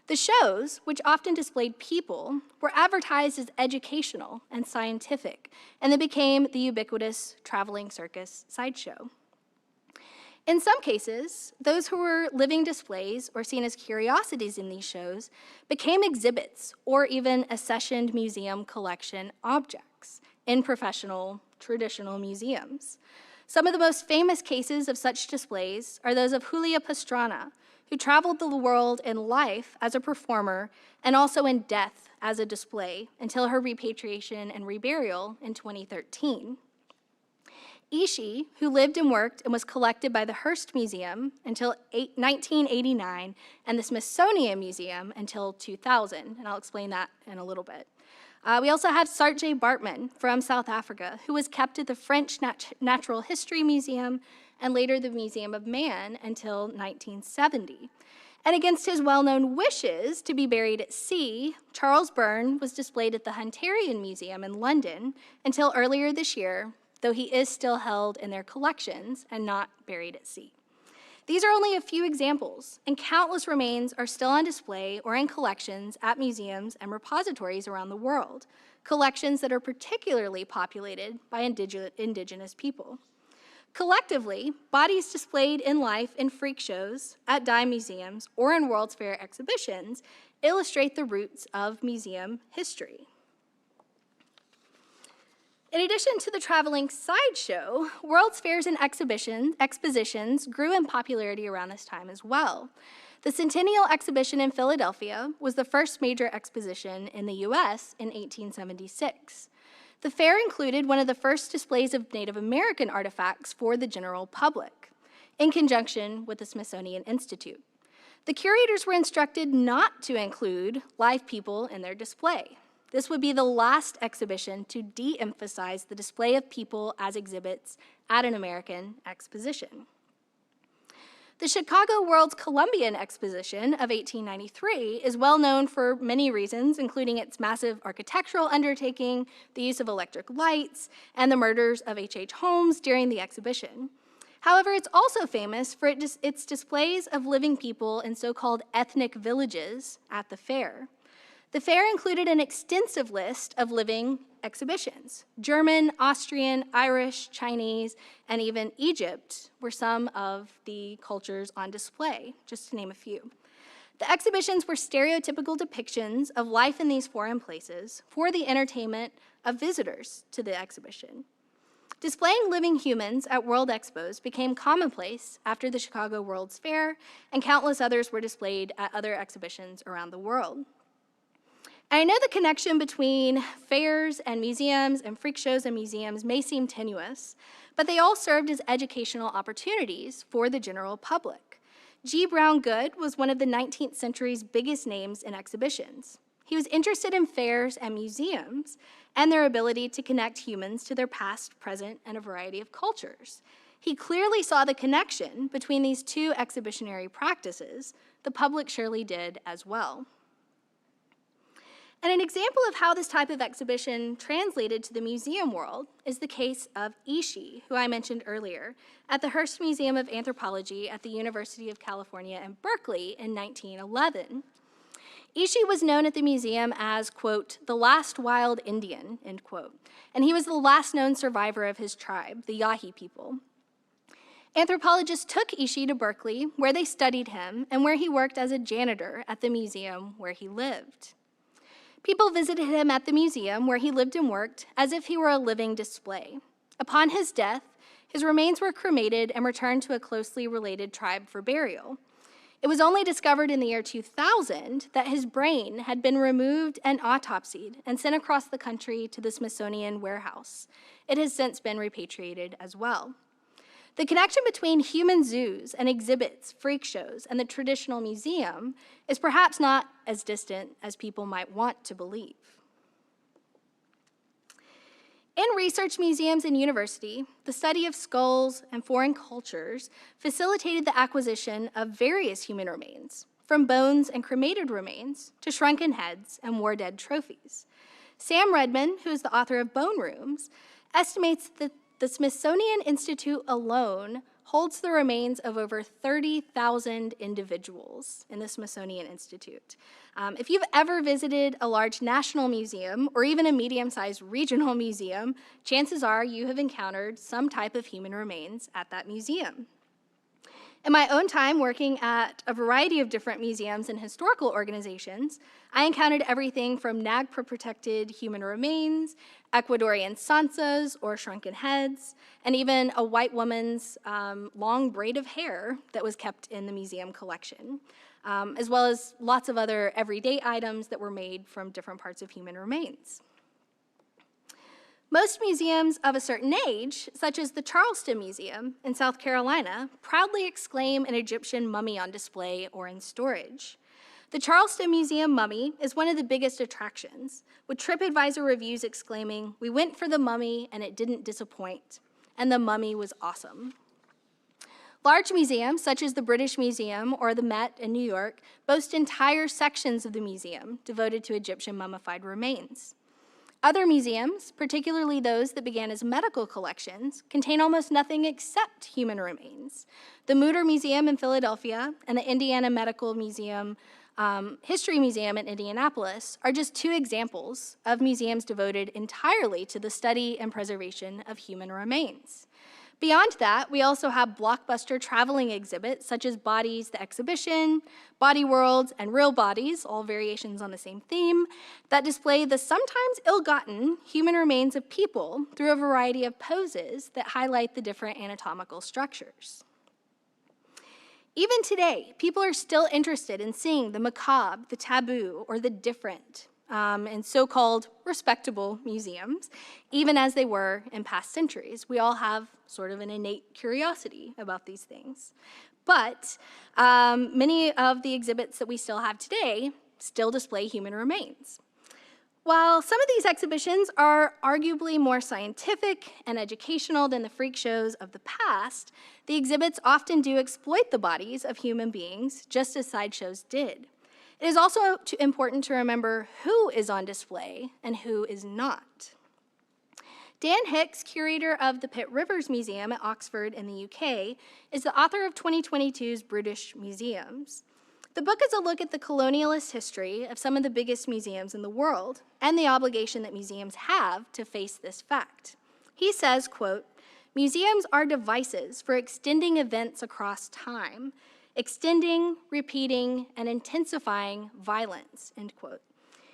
The shows, which often displayed people, were advertised as educational and scientific, and they became the ubiquitous traveling circus sideshow. In some cases, those who were living displays or seen as curiosities in these shows became exhibits or even accessioned museum collection objects in professional, traditional museums. Some of the most famous cases of such displays are those of Julia Pastrana, who traveled the world in life as a performer and also in death as a display until her repatriation and reburial in 2013. Ishii, who lived and worked and was collected by the Hearst Museum until 1989 and the Smithsonian Museum until 2000, and I'll explain that in a little bit. We also have Sartje Bartman from South Africa, who was kept at the French Natural History Museum and later the Museum of Man until 1970. And against his well-known wishes to be buried at sea, Charles Byrne was displayed at the Hunterian Museum in London until earlier this year, though he is still held in their collections and not buried at sea. These are only a few examples, and countless remains are still on display or in collections at museums and repositories around the world, collections that are particularly populated by indigenous people. Collectively, bodies displayed in life in freak shows, at dime museums, or in World's Fair exhibitions illustrate the roots of museum history. In addition to the traveling sideshow, World's Fairs and expositions grew in popularity around this time as well. The Centennial Exhibition in Philadelphia was the first major exposition in the US in 1876. The fair included one of the first displays of Native American artifacts for the general public, in conjunction with the Smithsonian Institute. The curators were instructed not to include live people in their display. This would be the last exhibition to de-emphasize the display of people as exhibits at an American exposition. The Chicago World's Columbian Exposition of 1893 is well known for many reasons, including its massive architectural undertaking, the use of electric lights, and the murders of H.H. Holmes during the exhibition. However, it's also famous for its displays of living people in so-called ethnic villages at the fair. The fair included an extensive list of living exhibitions. German, Austrian, Irish, Chinese, and even Egypt were some of the cultures on display, just to name a few. The exhibitions were stereotypical depictions of life in these foreign places for the entertainment of visitors to the exhibition. Displaying living humans at World Expos became commonplace after the Chicago World's Fair, and countless others were displayed at other exhibitions around the world. I know the connection between fairs and museums and freak shows and museums may seem tenuous, but they all served as educational opportunities for the general public. G. Brown Goode was one of the 19th century's biggest names in exhibitions. He was interested in fairs and museums and their ability to connect humans to their past, present, and a variety of cultures. He clearly saw the connection between these two exhibitionary practices. The public surely did as well. And an example of how this type of exhibition translated to the museum world is the case of Ishii, who I mentioned earlier, at the Hearst Museum of Anthropology at the University of California in Berkeley in 1911. Ishi was known at the museum as, quote, the last wild Indian, end quote, and he was the last known survivor of his tribe, the Yahi people. Anthropologists took Ishi to Berkeley, where they studied him and where he worked as a janitor at the museum where he lived. People visited him at the museum where he lived and worked as if he were a living display. Upon his death, his remains were cremated and returned to a closely related tribe for burial. It was only discovered in the year 2000 that his brain had been removed and autopsied and sent across the country to the Smithsonian warehouse. It has since been repatriated as well. The connection between human zoos and exhibits, freak shows, and the traditional museum is perhaps not as distant as people might want to believe. In research museums and university, the study of skulls and foreign cultures facilitated the acquisition of various human remains, from bones and cremated remains to shrunken heads and war-dead trophies. Sam Redman, who is the author of Bone Rooms, estimates that the Smithsonian Institute alone holds the remains of over 30,000 individuals in the Smithsonian Institute. If you've ever visited a large national museum or even a medium-sized regional museum, chances are you have encountered some type of human remains at that museum. In my own time working at a variety of different museums and historical organizations, I encountered everything from NAGPRA-protected human remains, Ecuadorian sansas or shrunken heads, and even a white woman's long braid of hair that was kept in the museum collection, as well as lots of other everyday items that were made from different parts of human remains. Most museums of a certain age, such as the Charleston Museum in South Carolina, proudly exclaim an Egyptian mummy on display or in storage. The Charleston Museum mummy is one of the biggest attractions, with TripAdvisor reviews exclaiming, "We went for the mummy and it didn't disappoint, and the mummy was awesome." Large museums, such as the British Museum or the Met in New York, boast entire sections of the museum devoted to Egyptian mummified remains. Other museums, particularly those that began as medical collections, contain almost nothing except human remains. The Mutter Museum in Philadelphia and the Indiana Medical Museum History Museum in Indianapolis are just two examples of museums devoted entirely to the study and preservation of human remains. Beyond that, we also have blockbuster traveling exhibits such as Bodies, the Exhibition, Body Worlds, and Real Bodies, all variations on the same theme, that display the sometimes ill-gotten human remains of people through a variety of poses that highlight the different anatomical structures. Even today, people are still interested in seeing the macabre, the taboo, or the different in so-called respectable museums, even as they were in past centuries. We all have sort of an innate curiosity about these things. But many of the exhibits that we still have today still display human remains. While some of these exhibitions are arguably more scientific and educational than the freak shows of the past, the exhibits often do exploit the bodies of human beings, just as sideshows did. It is also important to remember who is on display and who is not. Dan Hicks, curator of the Pitt Rivers Museum at Oxford in the UK, is the author of 2022's British Museums. The book is a look at the colonialist history of some of the biggest museums in the world and the obligation that museums have to face this fact. He says, quote, "Museums are devices for extending events across time, extending, repeating, and intensifying violence," end quote.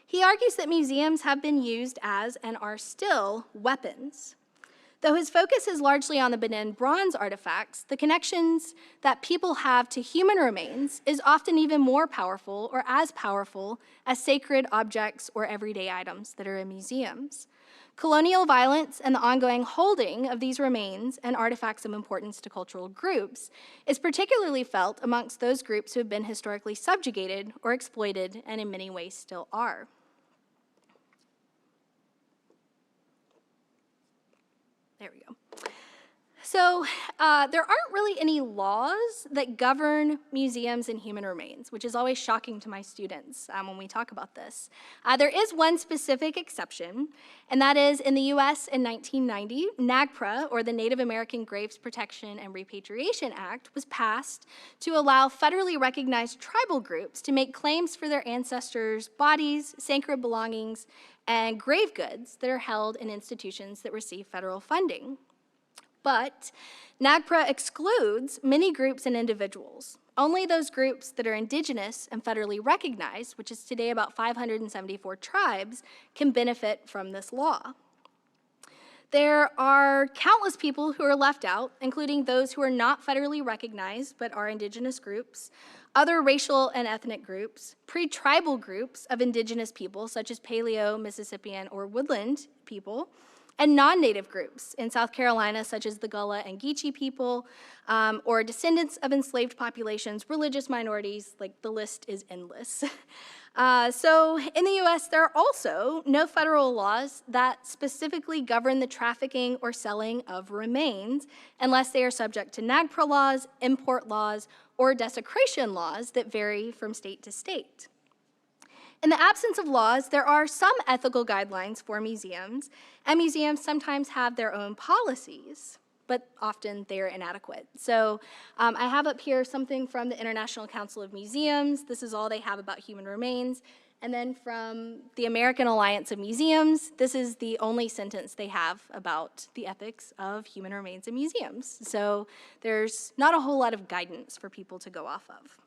He argues that museums have been used as, and are still, weapons. Though his focus is largely on the Benin bronze artifacts, the connections that people have to human remains is often even more powerful or as powerful as sacred objects or everyday items that are in museums. Colonial violence and the ongoing holding of these remains and artifacts of importance to cultural groups is particularly felt amongst those groups who have been historically subjugated or exploited and in many ways still are. There we go. So there aren't really any laws that govern museums and human remains, which is always shocking to my students when we talk about this. There is one specific exception, and that is in the US in 1990, NAGPRA, or the Native American Graves Protection and Repatriation Act, was passed to allow federally recognized tribal groups to make claims for their ancestors' bodies, sacred belongings, and grave goods that are held in institutions that receive federal funding. But NAGPRA excludes many groups and individuals. Only those groups that are indigenous and federally recognized, which is today about 574 tribes, can benefit from this law. There are countless people who are left out, including those who are not federally recognized but are indigenous groups, other racial and ethnic groups, pre-tribal groups of indigenous people, such as Paleo, Mississippian, or Woodland people, and non-native groups in South Carolina, such as the Gullah and Geechee people, or descendants of enslaved populations, religious minorities, like the list is endless. So in the US, there are also no federal laws that specifically govern the trafficking or selling of remains unless they are subject to NAGPRA laws, import laws, or desecration laws that vary from state to state. In the absence of laws, there are some ethical guidelines for museums, and museums sometimes have their own policies, but often they are inadequate. So I have up here something from the International Council of Museums. This is all they have about human remains. And then from the American Alliance of Museums, this is the only sentence they have about the ethics of human remains in museums. So there's not a whole lot of guidance for people to go off of.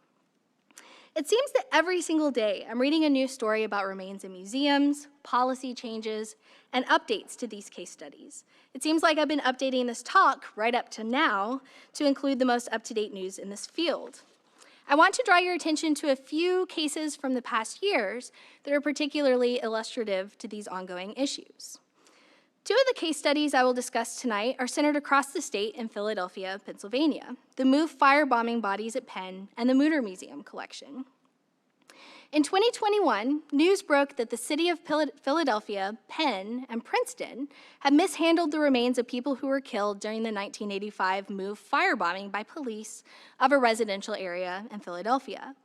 It seems that every single day I'm reading a new story about remains in museums, policy changes, and updates to these case studies. It seems like I've been updating this talk right up to now to include the most up-to-date news in this field. I want to draw your attention to a few cases from the past years that are particularly illustrative to these ongoing issues. Two of the case studies I will discuss tonight are centered across the state in Philadelphia, Pennsylvania, the MOVE firebombing bodies at Penn and the Mutter Museum collection. In 2021, news broke that the city of Philadelphia, Penn, and Princeton had mishandled the remains of people who were killed during the 1985 MOVE firebombing by police of a residential area in Philadelphia.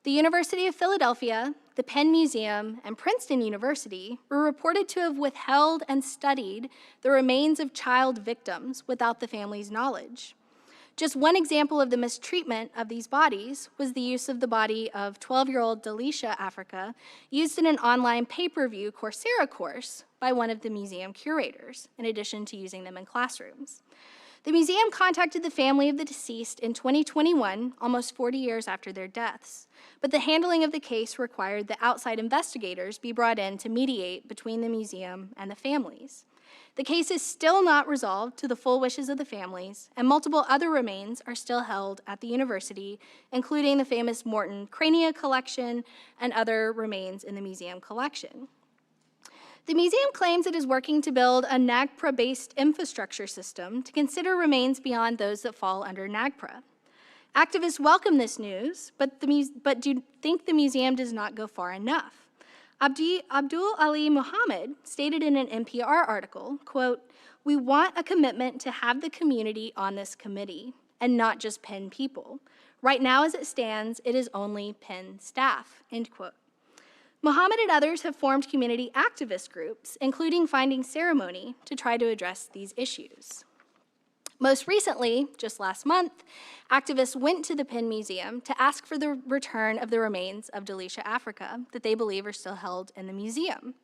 The University of Philadelphia, the Penn Museum, and Princeton University were reported to have withheld and studied the remains of child victims without the family's knowledge. Just one example of the mistreatment of these bodies was the use of the body of 12-year-old Delisha Africa used in an online pay-per-view Coursera course by one of the museum curators, in addition to using them in classrooms. The museum contacted the family of the deceased in 2021, almost 40 years after their deaths, but the handling of the case required that outside investigators be brought in to mediate between the museum and the families. The case is still not resolved to the full wishes of the families, and multiple other remains are still held at the university, including the famous Morton Crania collection and other remains in the museum collection. The museum claims it is working to build a NAGPRA-based infrastructure system to consider remains beyond those that fall under NAGPRA. Activists welcome this news, but do think the museum does not go far enough. Abdul Ali Muhammad stated in an NPR article, quote, "We want a commitment to have the community on this committee and not just Penn people. Right now, as it stands, it is only Penn staff," end quote. Muhammad and others have formed community activist groups, including Finding Ceremony, to try to address these issues. Most recently, just last month, activists went to the Penn Museum to ask for the return of the remains of Delisha Africa that they believe are still held in the museum.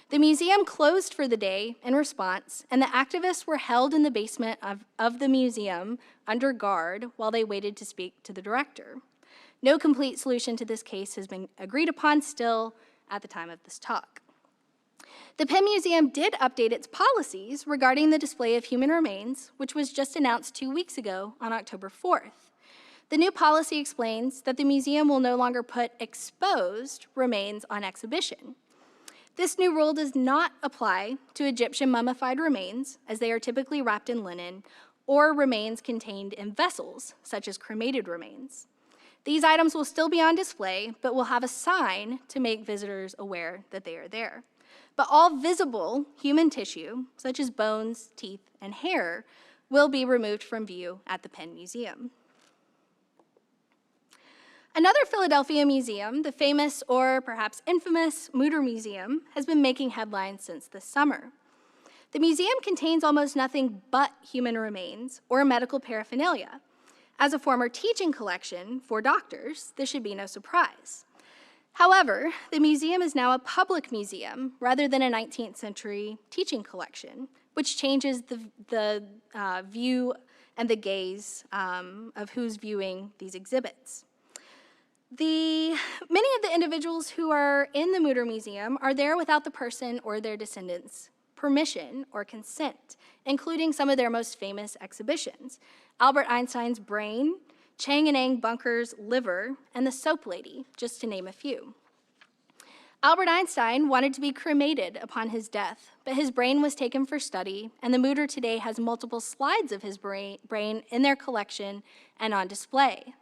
The museum closed for the day in response, and the activists were held in the basement of the museum under guard while they waited to speak to the director. No complete solution to this case has been agreed upon still at the time of this talk. The Penn Museum did update its policies regarding the display of human remains, which was just announced 2 weeks ago on October 4th. The new policy explains that the museum will no longer put exposed remains on exhibition. This new rule does not apply to Egyptian mummified remains, as they are typically wrapped in linen, or remains contained in vessels, such as cremated remains. These items will still be on display, but will have a sign to make visitors aware that they are there. But all visible human tissue, such as bones, teeth, and hair, will be removed from view at the Penn Museum. Another Philadelphia museum, the famous or perhaps infamous Mutter Museum, has been making headlines since this summer. The museum contains almost nothing but human remains or medical paraphernalia. As a former teaching collection for doctors, this should be no surprise. However, the museum is now a public museum rather than a 19th century teaching collection, which changes the view and the gaze of who's viewing these exhibits. Many of the individuals who are in the Mutter Museum are there without the person or their descendants' permission or consent, including some of their most famous exhibitions: Albert Einstein's brain, Chang and Eng Bunker's liver, and the soap lady, just to name a few. Albert Einstein wanted to be cremated upon his death, but his brain was taken for study, and the Mutter today has multiple slides of his brain in their collection and on display.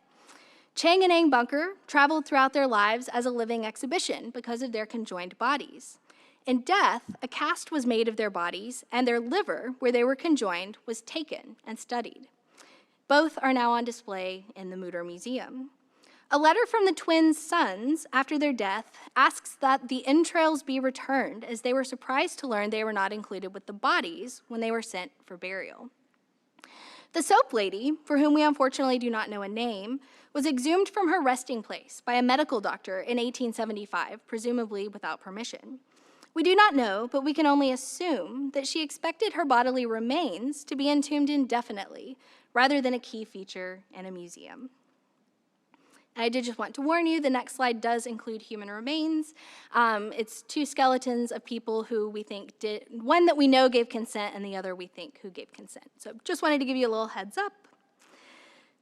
Chang and Eng Bunker traveled throughout their lives as a living exhibition because of their conjoined bodies. In death, a cast was made of their bodies, and their liver, where they were conjoined, was taken and studied. Both are now on display in the Mutter Museum. A letter from the twins' sons after their death asks that the entrails be returned, as they were surprised to learn they were not included with the bodies when they were sent for burial. The soap lady, for whom we unfortunately do not know a name, was exhumed from her resting place by a medical doctor in 1875, presumably without permission. We do not know, but we can only assume that she expected her bodily remains to be entombed indefinitely, rather than a key feature in a museum. And I did just want to warn you, the next slide does include human remains. It's two skeletons of people who we think did, one that we know gave consent and the other we think who gave consent. So just wanted to give you a little heads up.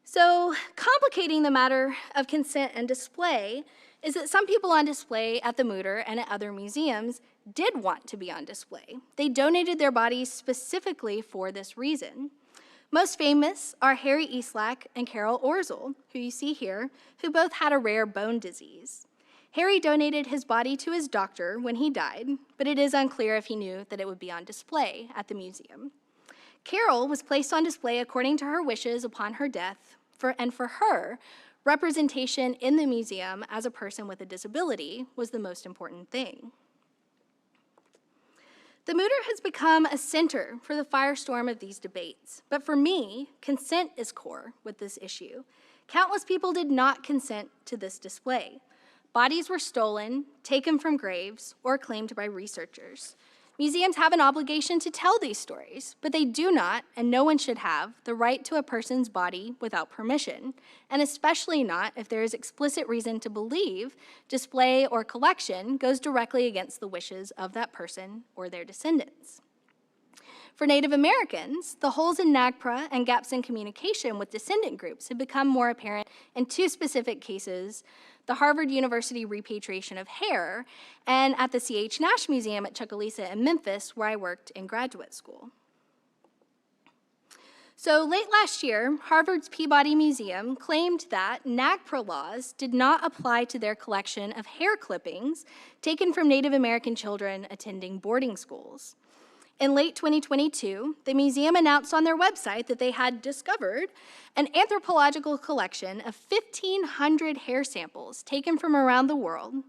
So complicating the matter of consent and display is that some people on display at the Mutter and at other museums did want to be on display. They donated their bodies specifically for this reason. Most famous are Harry Eastlack and Carol Orzel, who you see here, who both had a rare bone disease. Harry donated his body to his doctor when he died, but it is unclear if he knew that it would be on display at the museum. Carol was placed on display according to her wishes upon her death, and for her, representation in the museum as a person with a disability was the most important thing. The Mutter has become a center for the firestorm of these debates, but for me, consent is core with this issue. Countless people did not consent to this display. Bodies were stolen, taken from graves, or claimed by researchers. Museums have an obligation to tell these stories, but they do not, and no one should have, the right to a person's body without permission, and especially not if there is explicit reason to believe display or collection goes directly against the wishes of that person or their descendants. For Native Americans, the holes in NAGPRA and gaps in communication with descendant groups have become more apparent in two specific cases: the Harvard University repatriation of hair, and at the C.H. Nash Museum at Chucalissa in Memphis, where I worked in graduate school. So late last year, Harvard's Peabody Museum claimed that NAGPRA laws did not apply to their collection of hair clippings taken from Native American children attending boarding schools. In late 2022, the museum announced on their website that they had discovered an anthropological collection of 1,500 hair samples taken from around the world.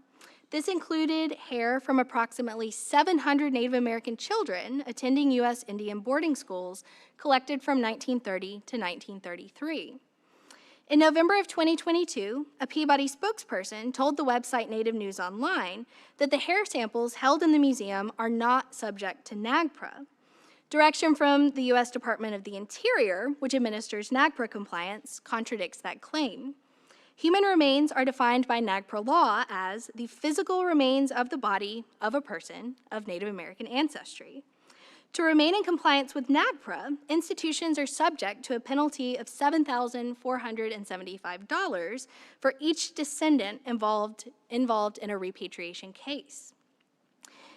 This included hair from approximately 700 Native American children attending U.S. Indian boarding schools collected from 1930 to 1933. In November of 2022, a Peabody spokesperson told the website Native News Online that the hair samples held in the museum are not subject to NAGPRA. Direction from the U.S. Department of the Interior, which administers NAGPRA compliance, contradicts that claim. Human remains are defined by NAGPRA law as the physical remains of the body of a person of Native American ancestry. To remain in compliance with NAGPRA, institutions are subject to a penalty of $7,475 for each descendant involved in a repatriation case.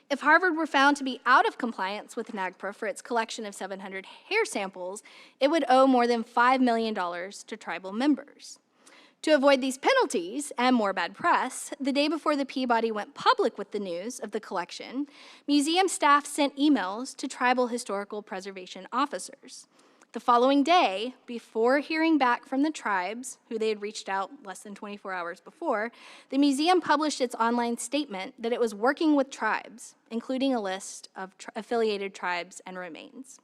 If Harvard were found to be out of compliance with NAGPRA for its collection of 700 hair samples, it would owe more than $5 million to tribal members. To avoid these penalties and more bad press, the day before the Peabody went public with the news of the collection, museum staff sent emails to tribal historical preservation officers. The following day, before hearing back from the tribes, who they had reached out less than 24 hours before, the museum published its online statement that it was working with tribes, including a list of affiliated tribes and remains.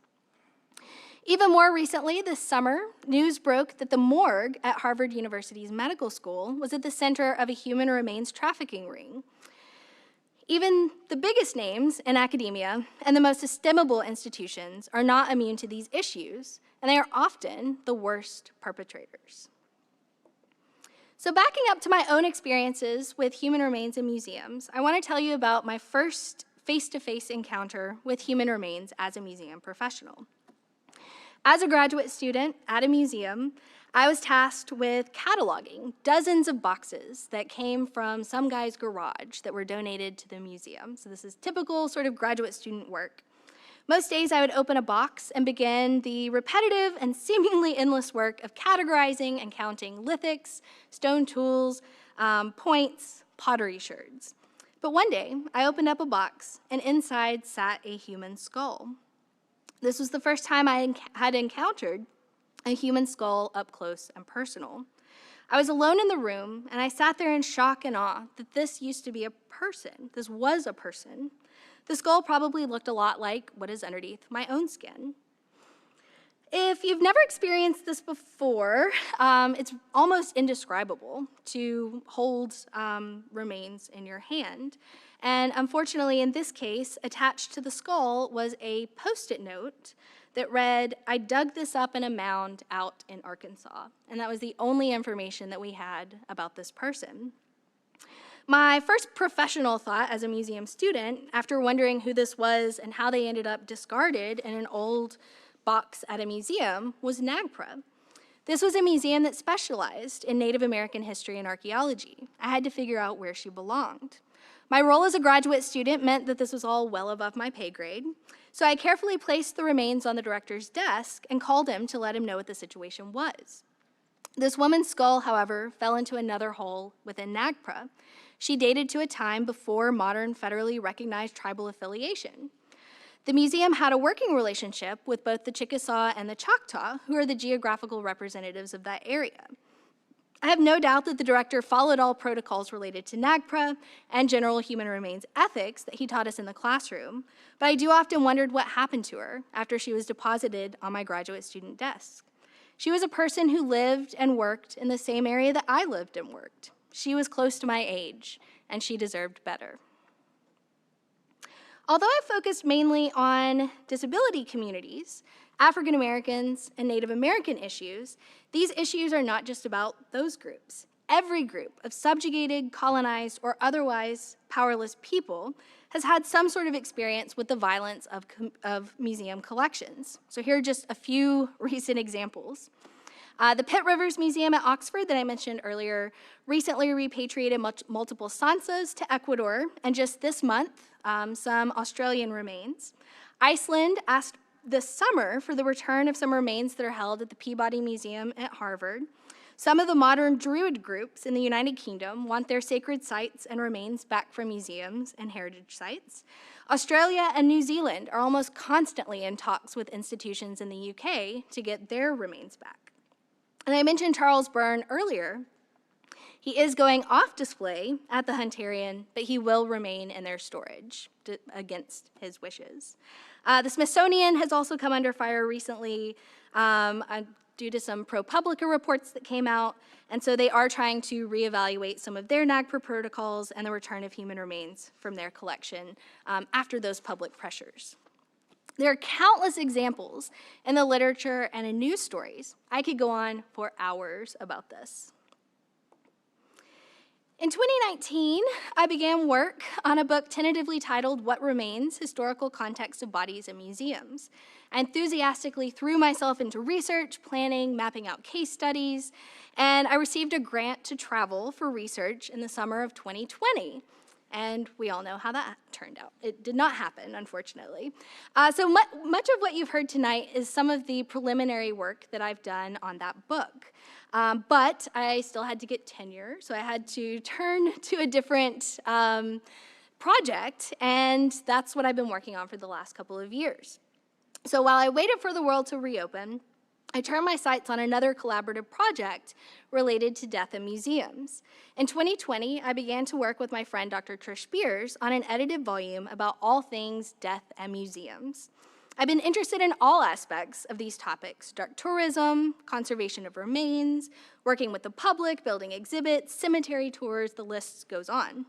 Even more recently, this summer, news broke that the morgue at Harvard University's medical school was at the center of a human remains trafficking ring. Even the biggest names in academia and the most estimable institutions are not immune to these issues, and they are often the worst perpetrators. So backing up to my own experiences with human remains in museums, I want to tell you about my first face-to-face encounter with human remains as a museum professional. As a graduate student at a museum, I was tasked with cataloging dozens of boxes that came from some guy's garage that were donated to the museum. So this is typical sort of graduate student work. Most days I would open a box and begin the repetitive and seemingly endless work of categorizing and counting lithics, stone tools, points, pottery sherds. But one day I opened up a box and inside sat a human skull. This was the first time I had encountered a human skull up close and personal. I was alone in the room, and I sat there in shock and awe that this used to be a person. This was a person. The skull probably looked a lot like what is underneath my own skin. If you've never experienced this before, it's almost indescribable to hold remains in your hand. And unfortunately, in this case, attached to the skull was a Post-it note that read, "I dug this up in a mound out in Arkansas." And that was the only information that we had about this person. My first professional thought as a museum student, after wondering who this was and how they ended up discarded in an old box at a museum, was NAGPRA. This was a museum that specialized in Native American history and archaeology. I had to figure out where she belonged. My role as a graduate student meant that this was all well above my pay grade, so I carefully placed the remains on the director's desk and called him to let him know what the situation was. This woman's skull, however, fell into another hole within NAGPRA. She dated to a time before modern federally recognized tribal affiliation. The museum had a working relationship with both the Chickasaw and the Choctaw, who are the geographical representatives of that area. I have no doubt that the director followed all protocols related to NAGPRA and general human remains ethics that he taught us in the classroom, but I do often wondered what happened to her after she was deposited on my graduate student desk. She was a person who lived and worked in the same area that I lived and worked. She was close to my age, and she deserved better. Although I focused mainly on disability communities, African Americans, and Native American issues, these issues are not just about those groups. Every group of subjugated, colonized, or otherwise powerless people has had some sort of experience with the violence of museum collections. So here are just a few recent examples. The Pitt Rivers Museum at Oxford that I mentioned earlier recently repatriated multiple Sansas to Ecuador, and just this month, some Australian remains. Iceland asked this summer for the return of some remains that are held at the Peabody Museum at Harvard. Some of the modern Druid groups in the United Kingdom want their sacred sites and remains back from museums and heritage sites. Australia and New Zealand are almost constantly in talks with institutions in the UK to get their remains back. And I mentioned Charles Byrne earlier. He is going off display at the Hunterian, but he will remain in their storage against his wishes. The Smithsonian has also come under fire recently due to some ProPublica reports that came out, and so they are trying to reevaluate some of their NAGPRA protocols and the return of human remains from their collection after those public pressures. There are countless examples in the literature and in news stories. I could go on for hours about this. In 2019, I began work on a book tentatively titled What Remains? Historical Context of Bodies in Museums. I enthusiastically threw myself into research, planning, mapping out case studies, and I received a grant to travel for research in the summer of 2020. And we all know how that turned out. It did not happen, unfortunately. So much of what you've heard tonight is some of the preliminary work that I've done on that book. But I still had to get tenure, so I had to turn to a different project, and that's what I've been working on for the last couple of years. So while I waited for the world to reopen, I turned my sights on another collaborative project related to death in museums. In 2020, I began to work with my friend Dr. Trish Beers on an edited volume about all things death and museums. I've been interested in all aspects of these topics: dark tourism, conservation of remains, working with the public, building exhibits, cemetery tours, the list goes on.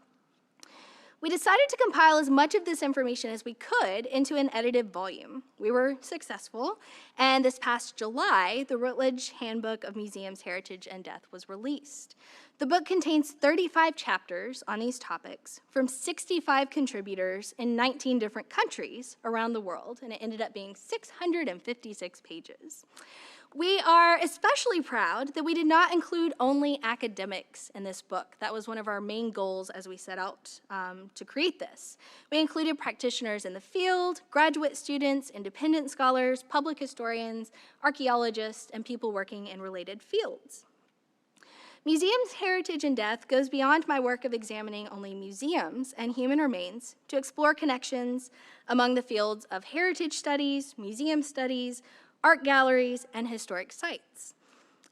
We decided to compile as much of this information as we could into an edited volume. We were successful, and this past July, the Routledge Handbook of Museums, Heritage, and Death was released. The book contains 35 chapters on these topics from 65 contributors in 19 different countries around the world, and it ended up being 656 pages. We are especially proud that we did not include only academics in this book. That was one of our main goals as we set out to create this. We included practitioners in the field, graduate students, independent scholars, public historians, archaeologists, and people working in related fields. Museums, Heritage, and Death goes beyond my work of examining only museums and human remains to explore connections among the fields of heritage studies, museum studies, art galleries, and historic sites.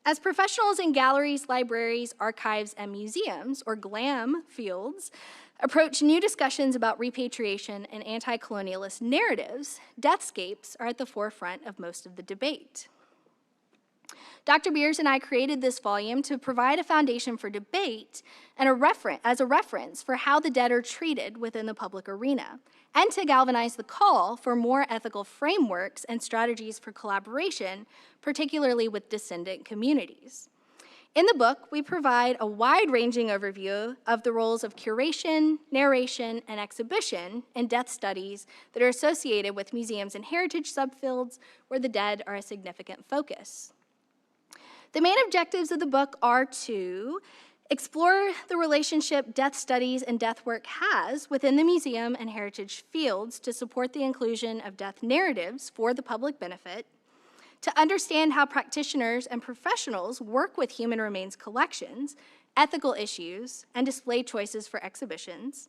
As professionals in galleries, libraries, archives, and museums, or GLAM fields, approach new discussions about repatriation and anti-colonialist narratives, deathscapes are at the forefront of most of the debate. Dr. Beers and I created this volume to provide a foundation for debate and as a reference for how the dead are treated within the public arena, and to galvanize the call for more ethical frameworks and strategies for collaboration, particularly with descendant communities. In the book, we provide a wide-ranging overview of the roles of curation, narration, and exhibition in death studies that are associated with museums and heritage subfields where the dead are a significant focus. The main objectives of the book are to explore the relationship death studies and death work has within the museum and heritage fields to support the inclusion of death narratives for the public benefit, to understand how practitioners and professionals work with human remains collections, ethical issues, and display choices for exhibitions,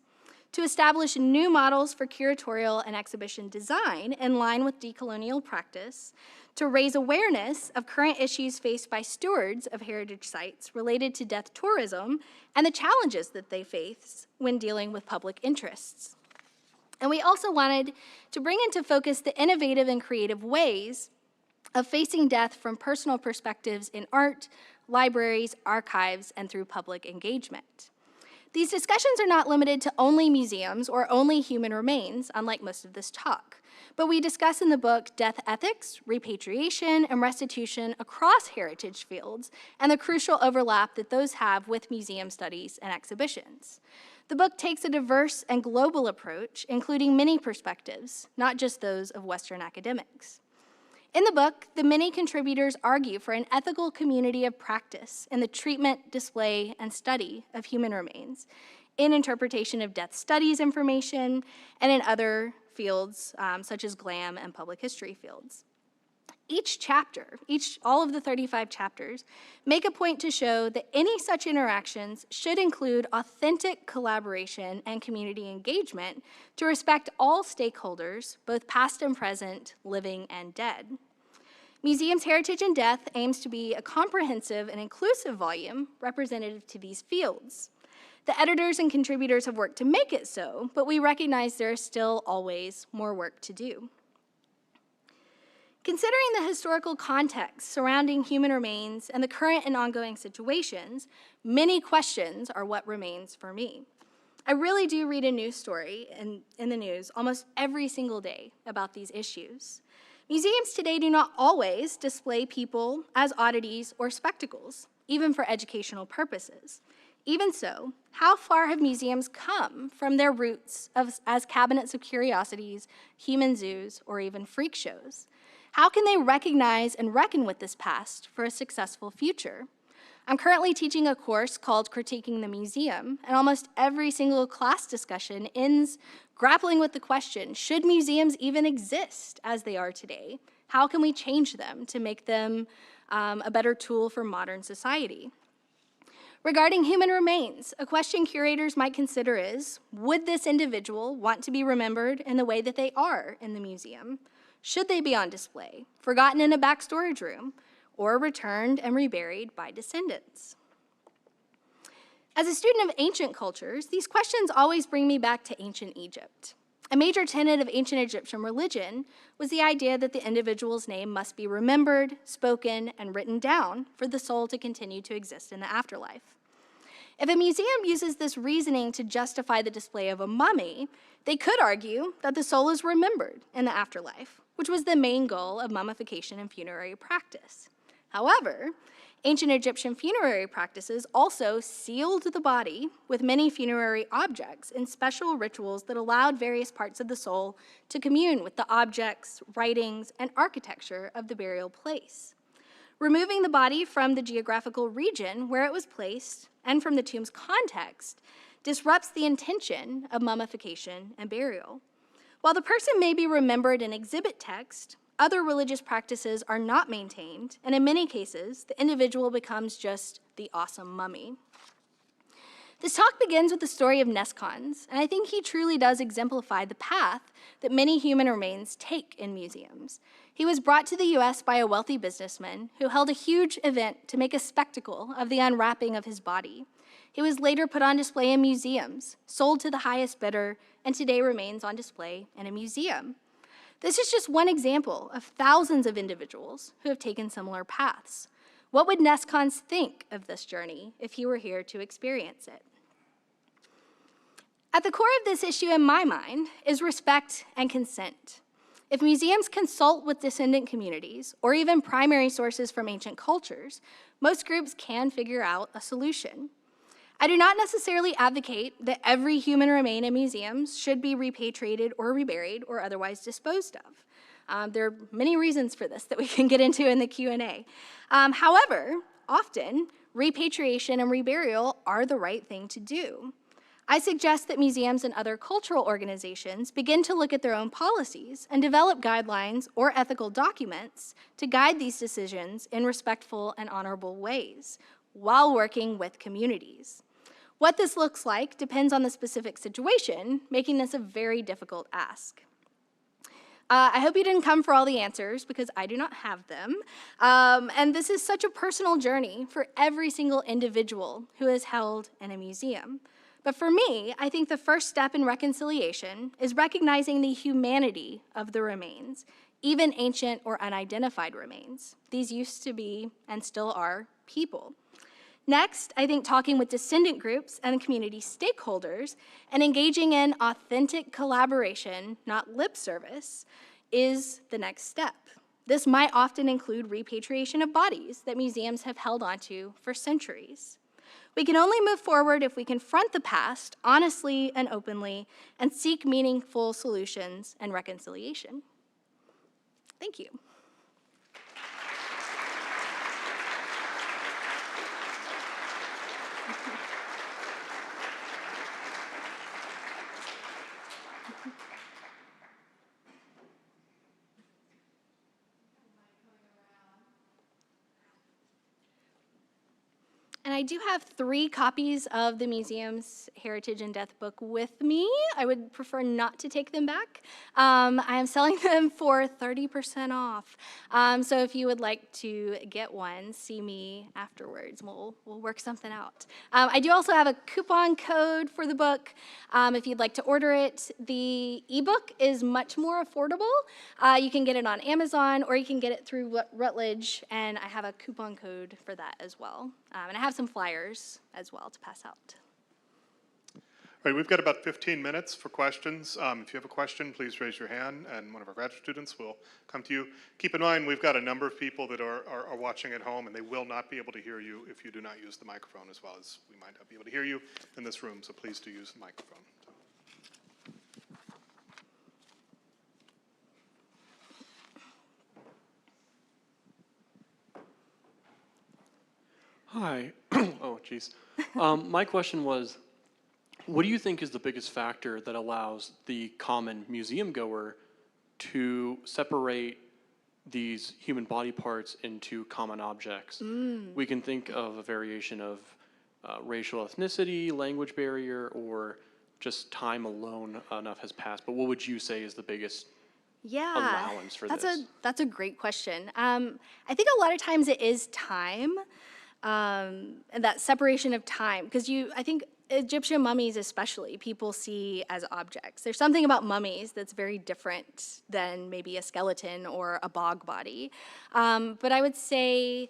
to establish new models for curatorial and exhibition design in line with decolonial practice, to raise awareness of current issues faced by stewards of heritage sites related to death tourism and the challenges that they face when dealing with public interests. And we also wanted to bring into focus the innovative and creative ways of facing death from personal perspectives in art, libraries, archives, and through public engagement. These discussions are not limited to only museums or only human remains, unlike most of this talk, but we discuss in the book death ethics, repatriation, and restitution across heritage fields and the crucial overlap that those have with museum studies and exhibitions. The book takes a diverse and global approach, including many perspectives, not just those of Western academics. In the book, the many contributors argue for an ethical community of practice in the treatment, display, and study of human remains, in interpretation of death studies information, and in other fields such as GLAM and public history fields. Each chapter, all of the 35 chapters, make a point to show that any such interactions should include authentic collaboration and community engagement to respect all stakeholders, both past and present, living and dead. Museums, Heritage, and Death aims to be a comprehensive and inclusive volume representative to these fields. The editors and contributors have worked to make it so, but we recognize there is still always more work to do. Considering the historical context surrounding human remains and the current and ongoing situations, many questions are what remains for me. I really do read a news story in the news almost every single day about these issues. Museums today do not always display people as oddities or spectacles, even for educational purposes. Even so, how far have museums come from their roots as cabinets of curiosities, human zoos, or even freak shows? How can they recognize and reckon with this past for a successful future? I'm currently teaching a course called Critiquing the Museum, and almost every single class discussion ends grappling with the question, should museums even exist as they are today? How can we change them to make them a better tool for modern society? Regarding human remains, a question curators might consider is, would this individual want to be remembered in the way that they are in the museum? Should they be on display, forgotten in a back storage room, or returned and reburied by descendants? As a student of ancient cultures, these questions always bring me back to ancient Egypt. A major tenet of ancient Egyptian religion was the idea that the individual's name must be remembered, spoken, and written down for the soul to continue to exist in the afterlife. If a museum uses this reasoning to justify the display of a mummy, they could argue that the soul is remembered in the afterlife, which was the main goal of mummification and funerary practice. However, ancient Egyptian funerary practices also sealed the body with many funerary objects in special rituals that allowed various parts of the soul to commune with the objects, writings, and architecture of the burial place. Removing the body from the geographical region where it was placed and from the tomb's context disrupts the intention of mummification and burial. While the person may be remembered in exhibit text, other religious practices are not maintained, and in many cases, the individual becomes just the awesome mummy. This talk begins with the story of Nescon, and I think he truly does exemplify the path that many human remains take in museums. He was brought to the US by a wealthy businessman who held a huge event to make a spectacle of the unwrapping of his body. He was later put on display in museums, sold to the highest bidder, and today remains on display in a museum. This is just one example of thousands of individuals who have taken similar paths. What would Nescon think of this journey if he were here to experience it? At the core of this issue in my mind is respect and consent. If museums consult with descendant communities, or even primary sources from ancient cultures, most groups can figure out a solution. I do not necessarily advocate that every human remain in museums should be repatriated or reburied or otherwise disposed of. There are many reasons for this that we can get into in the Q&A. However, often, repatriation and reburial are the right thing to do. I suggest that museums and other cultural organizations begin to look at their own policies and develop guidelines or ethical documents to guide these decisions in respectful and honorable ways while working with communities. What this looks like depends on the specific situation, making this a very difficult ask. I hope you didn't come for all the answers, because I do not have them. And this is such a personal journey for every single individual who is held in a museum. But for me, I think the first step in reconciliation is recognizing the humanity of the remains, even ancient or unidentified remains. These used to be, and still are, people. Next, I think talking with descendant groups and community stakeholders and engaging in authentic collaboration, not lip service, is the next step. This might often include repatriation of bodies that museums have held onto for centuries. We can only move forward if we confront the past honestly and openly and seek meaningful solutions and reconciliation. Thank you. And I do have 3 copies of the museum's Heritage and Death book with me. I would prefer not to take them back. I am selling them for 30% off. So if you would like to get one, see me afterwards. We'll work something out. I do also have a coupon code for the book if you'd like to order it. The ebook is much more affordable. You can get it on Amazon, or you can get it through Routledge, and I have a coupon code for that as well. And I have some flyers as well to pass out. All right, we've got about 15 minutes for questions. If you have a question, please raise your hand, and one of our graduate students will come to you. Keep in mind, we've got a number of people that are watching at home, and they will not be able to hear you if you do not use the microphone, as well as we might not be able to hear you in this room, so please do use the microphone. Hi. Oh, geez. My question was, what do you think is the biggest factor that allows the common museum goer to separate these human body parts into common objects? We can think of a variation of racial ethnicity, language barrier, or just time alone enough has passed. But what would you say is the biggest allowance for this? That's a great question. I think a lot of times it is time, and that separation of time, because I think Egyptian mummies especially, people see as objects. There's something about mummies that's very different than maybe a skeleton or a bog body. But I would say,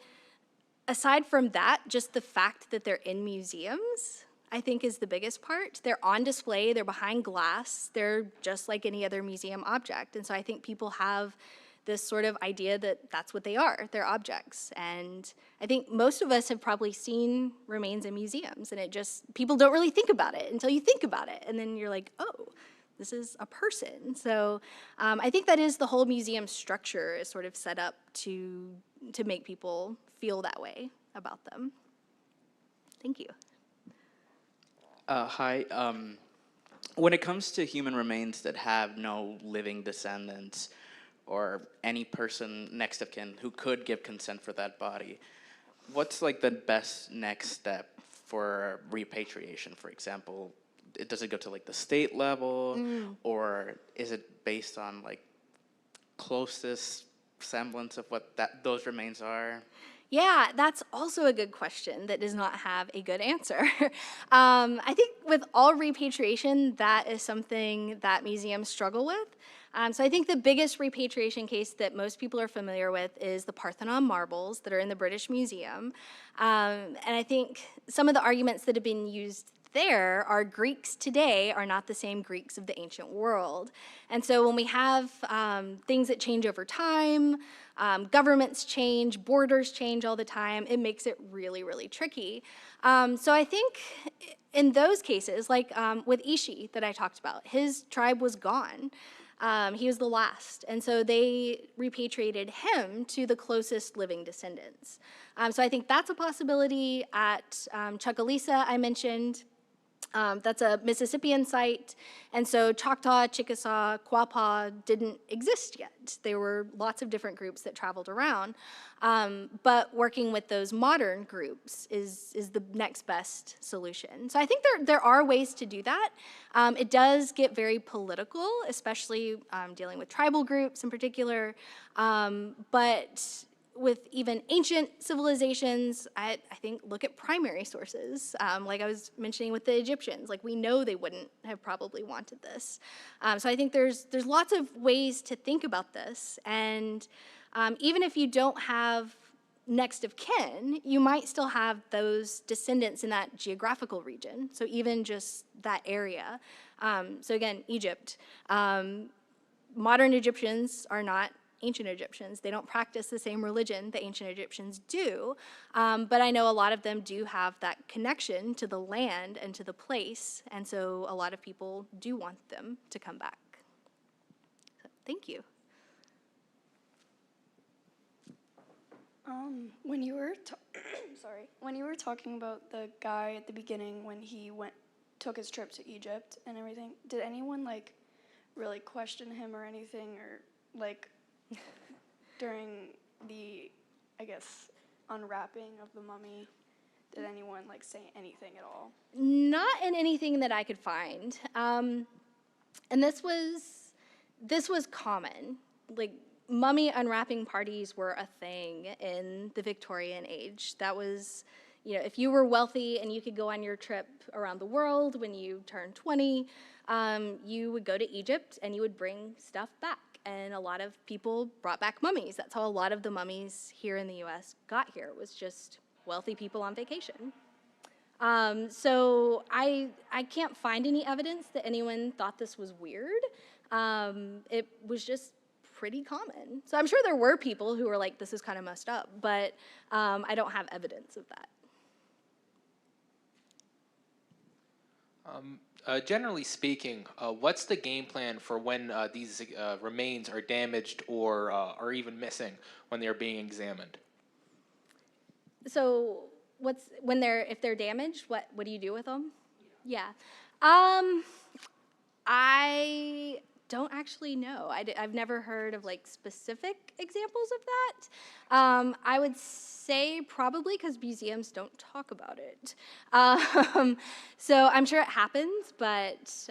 aside from that, just the fact that they're in museums, I think, is the biggest part. They're on display, they're behind glass, they're just like any other museum object. And so I think people have this sort of idea that that's what they are, they're objects. And I think most of us have probably seen remains in museums, and people don't really think about it until you think about it. And then you're like, oh, this is a person. So I think that is the whole museum structure is sort of set up to make people feel that way about them. Thank you. Hi. When it comes to human remains that have no living descendants or any person next of kin who could give consent for that body, what's like the best next step for repatriation, for example? Does it go to like the state level, or is it based on like closest semblance of what those remains are? Yeah, that's also a good question that does not have a good answer. I think with all repatriation, that is something that museums struggle with. So I think the biggest repatriation case that most people are familiar with is the Parthenon marbles that are in the British Museum. And I think some of the arguments that have been used there are Greeks today are not the same Greeks of the ancient world. And so when we have things that change over time, governments change, borders change all the time, it makes it really, really tricky. So I think in those cases, like with Ishi that I talked about, his tribe was gone. He was the last. And so they repatriated him to the closest living descendants. So I think that's a possibility. At Chucalissa, I mentioned, that's a Mississippian site, and so Choctaw, Chickasaw, Quapaw didn't exist yet. There were lots of different groups that traveled around, but working with those modern groups is the next best solution. So I think there are ways to do that. It does get very political, especially dealing with tribal groups in particular, but with even ancient civilizations, I think look at primary sources. Like I was mentioning with the Egyptians, like we know they wouldn't have probably wanted this. So I think there's lots of ways to think about this. And even if you don't have next of kin, you might still have those descendants in that geographical region. So even just that area. So again, Egypt. Modern Egyptians are not ancient Egyptians. They don't practice the same religion that ancient Egyptians do, but I know a lot of them do have that connection to the land and to the place, and so a lot of people do want them to come back. So, thank you. When you were when you were talking about the guy at the beginning when he took his trip to Egypt and everything, did anyone like really question him or anything, or like during the, I guess, unwrapping of the mummy, did anyone like say anything at all? Not in anything that I could find. And this was common. Like mummy unwrapping parties were a thing in the Victorian age. That was, if you were wealthy and you could go on your trip around the world when you turned 20, you would go to Egypt and you would bring stuff back. And a lot of people brought back mummies. That's how a lot of the mummies here in the US got here, was just wealthy people on vacation. So I can't find any evidence that anyone thought this was weird. It was just pretty common. So I'm sure there were people who were like, this is kind of messed up, but I don't have evidence of that. Generally speaking, what's the game plan for when these remains are damaged or are even missing when they're being examined? So if they're damaged, what do you do with them? Yeah. I don't actually know. I've never heard of like specific examples of that. I would say probably because museums don't talk about it. So I'm sure it happens, but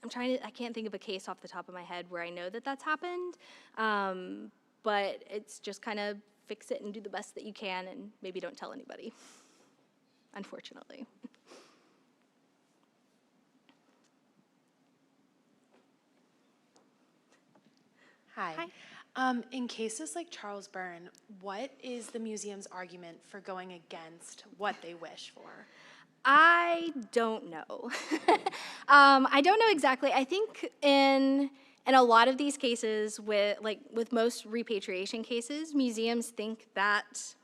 I can't think of a case off the top of my head where I know that that's happened, but it's just kind of fix it and do the best that you can and maybe don't tell anybody, unfortunately. Hi. In cases like Charles Byrne, what is the museum's argument for going against what they wish for? I don't know. I don't know exactly. I think in a lot of these cases, with most repatriation cases, museums think that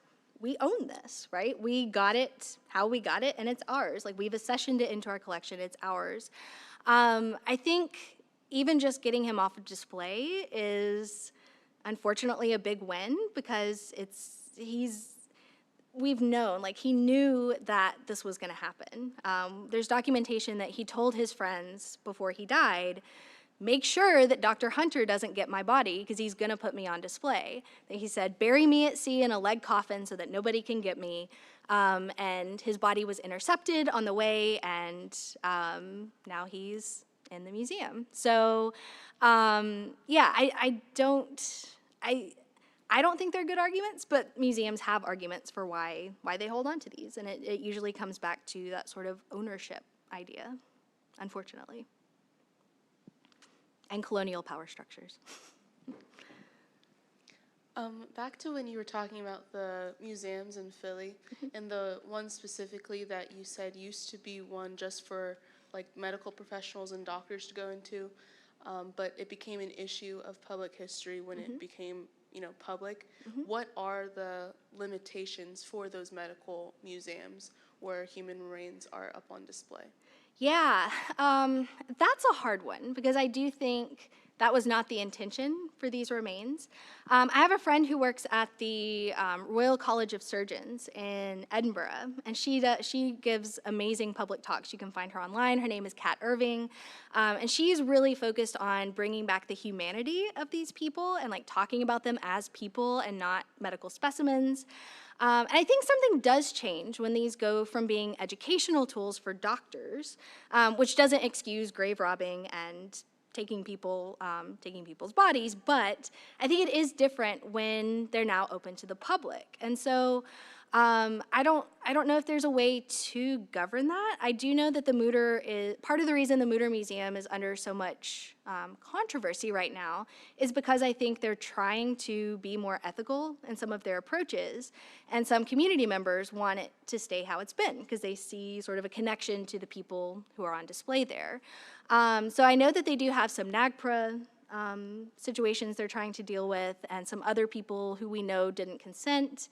we own this, right? We got it, how we got it, and it's ours. Like, we've accessioned it into our collection, it's ours. I think even just getting him off of display is unfortunately a big win, because we've known, like, he knew that this was going to happen. There's documentation that he told his friends before he died, make sure that Dr. Hunter doesn't get my body because he's going to put me on display. He said, bury me at sea in a lead coffin so that nobody can get me. And his body was intercepted on the way, and now he's in the museum. So, yeah, I don't think they're good arguments, but museums have arguments for why they hold on to these, and it usually comes back to that sort of ownership idea, unfortunately, and colonial power structures. Back to when you were talking about the museums in Philly, and the one specifically that you said used to be one just for like medical professionals and doctors to go into, but it became an issue of public history when it became, public. What are the limitations for those medical museums where human remains are up on display? Yeah, that's a hard one, because I do think that was not the intention for these remains. I have a friend who works at the Royal College of Surgeons in Edinburgh, and she gives amazing public talks. You can find her online. Her name is Kat Irving, and she's really focused on bringing back the humanity of these people and like talking about them as people and not medical specimens. And I think something does change when these go from being educational tools for doctors, which doesn't excuse grave robbing and taking people's bodies, but I think it is different when they're now open to the public. And so I don't know if there's a way to govern that. I do know that the Mutter is part of the reason the Mutter Museum is under so much controversy right now is because I think they're trying to be more ethical in some of their approaches, and some community members want it to stay how it's been because they see sort of a connection to the people who are on display there. So I know that they do have some NAGPRA situations they're trying to deal with, and some other people who we know didn't consent.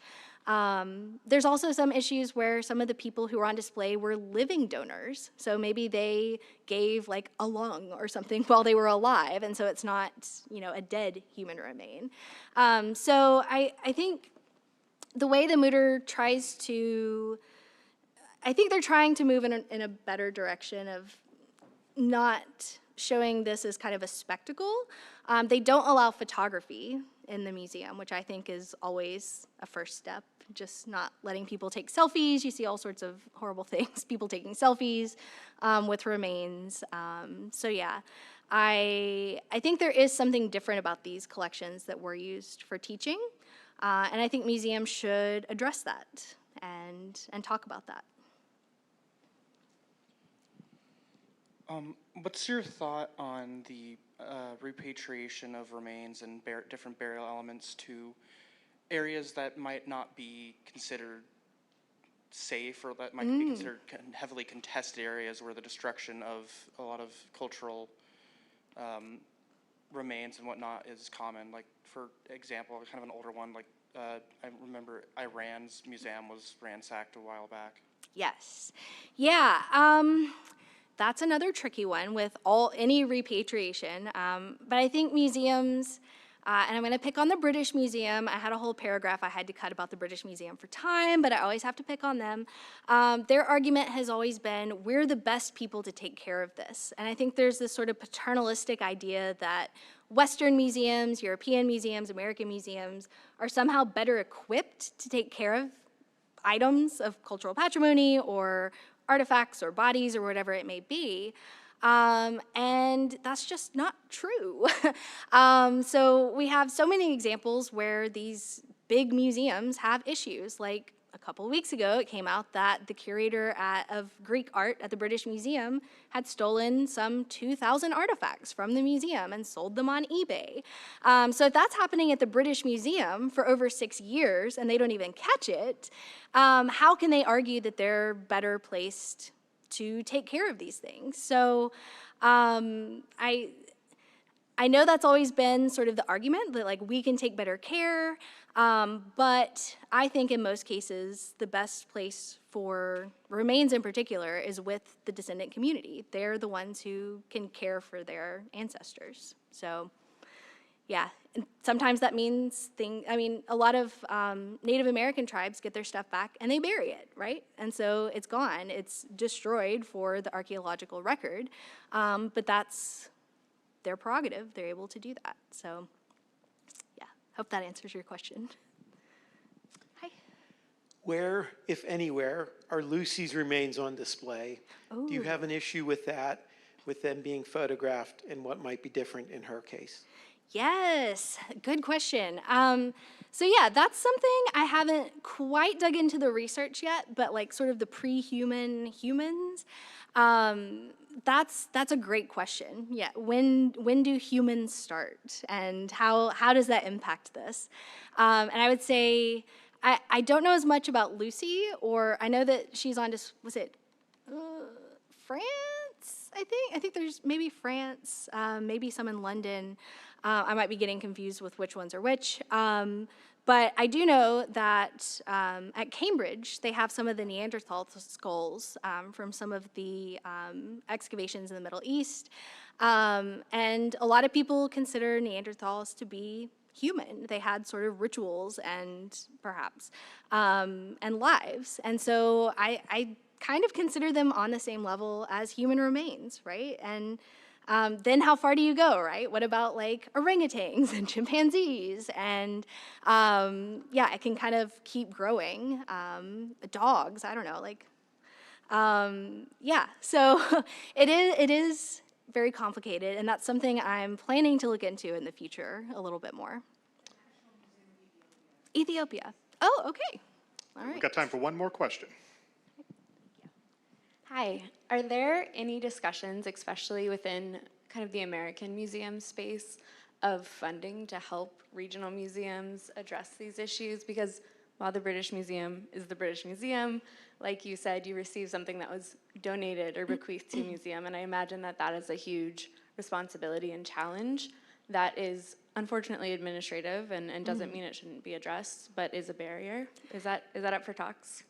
There's also some issues where some of the people who were on display were living donors. So maybe they gave like a lung or something while they were alive, and so it's not, a dead human remain. So I think the way the Mutter I think they're trying to move in a better direction of not showing this as kind of a spectacle. They don't allow photography in the museum, which I think is always a first step, just not letting people take selfies. You see all sorts of horrible things, people taking selfies with remains. So yeah, I think there is something different about these collections that were used for teaching, and I think museums should address that and talk about that. What's your thought on the repatriation of remains and different burial elements to areas that might not be considered safe, or that might be considered heavily contested areas where the destruction of a lot of cultural remains and whatnot is common? Like, for example, kind of an older one, like I remember Iran's museum was ransacked a while back. Yes. Yeah. That's another tricky one with any repatriation. But I think museums, and I'm going to pick on the British Museum. I had a whole paragraph I had to cut about the British Museum for time, but I always have to pick on them. Their argument has always been, we're the best people to take care of this. And I think there's this sort of paternalistic idea that Western museums, European museums, American museums are somehow better equipped to take care of items of cultural patrimony or artifacts or bodies or whatever it may be. And that's just not true. So we have so many examples where these big museums have issues. Like a couple of weeks ago, it came out that the curator of Greek art at the British Museum had stolen some 2,000 artifacts from the museum and sold them on eBay. So if that's happening at the British Museum for over 6 years and they don't even catch it, how can they argue that they're better placed to take care of these things? So I know that's always been sort of the argument that like we can take better care, but I think in most cases the best place for remains in particular is with the descendant community. They're the ones who can care for their ancestors. So yeah, and sometimes that means a lot of Native American tribes get their stuff back and they bury it, right? And so it's gone, it's destroyed for the archaeological record, but that's their prerogative, they're able to do that. So yeah, hope that answers your question. Hi. Where, if anywhere, are Lucy's remains on display? Do you have an issue with that, with them being photographed, and what might be different in her case? Yes, good question. So yeah, that's something I haven't quite dug into the research yet, but like sort of the pre-human humans, that's a great question. Yeah, when do humans start, and how does that impact this? And I would say I don't know as much about Lucy, or I know that she's on was it France? I think there's maybe France, maybe some in London. I might be getting confused with which ones are which. But I do know that at Cambridge, they have some of the Neanderthal skulls from some of the excavations in the Middle East. And a lot of people consider Neanderthals to be human. They had sort of rituals and perhaps, and lives. And so I kind of consider them on the same level as human remains, right? And then how far do you go, right? What about like orangutans and chimpanzees? And yeah, it can kind of keep growing. Dogs, I don't know, like, yeah. So it is very complicated, and that's something I'm planning to look into in the future a little bit more. Ethiopia. Oh, okay. All right. We've got time for one more question. Hi, are there any discussions, especially within kind of the American museum space, of funding to help regional museums address these issues? Because while the British Museum is the British Museum, like you said, you received something that was donated or bequeathed to a museum, and I imagine that that is a huge responsibility and challenge that is unfortunately administrative and doesn't mean it shouldn't be addressed, but is a barrier. Is that up for talks?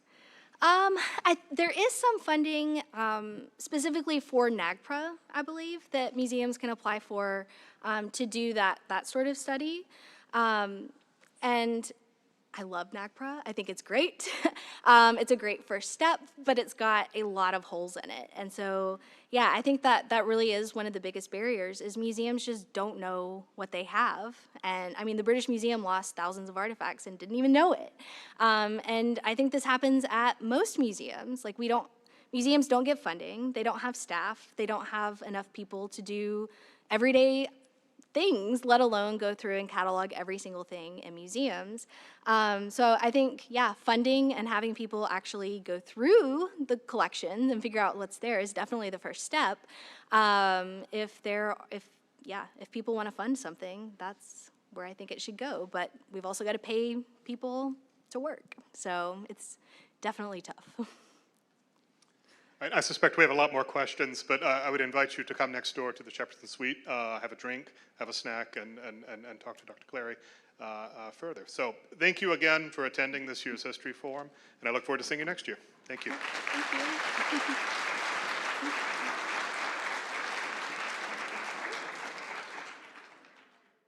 There is some funding specifically for NAGPRA, I believe, that museums can apply for to do that sort of study. And I love NAGPRA. I think it's great. It's a great first step, but it's got a lot of holes in it. And so, yeah, I think that really is one of the biggest barriers is museums just don't know what they have. And I mean, the British Museum lost thousands of artifacts and didn't even know it. And I think this happens at most museums. Like museums don't get funding. They don't have staff. They don't have enough people to do everyday things, let alone go through and catalog every single thing in museums. So I think, yeah, funding and having people actually go through the collections and figure out what's there is definitely the first step. If people want to fund something, that's where I think it should go. But we've also got to pay people to work. So it's definitely tough. I suspect we have a lot more questions, but I would invite you to come next door to the Shepperton Suite, have a drink, have a snack, and talk to Dr. Clary further. So thank you again for attending this year's History Forum, and I look forward to seeing you next year. Thank you. Thank you.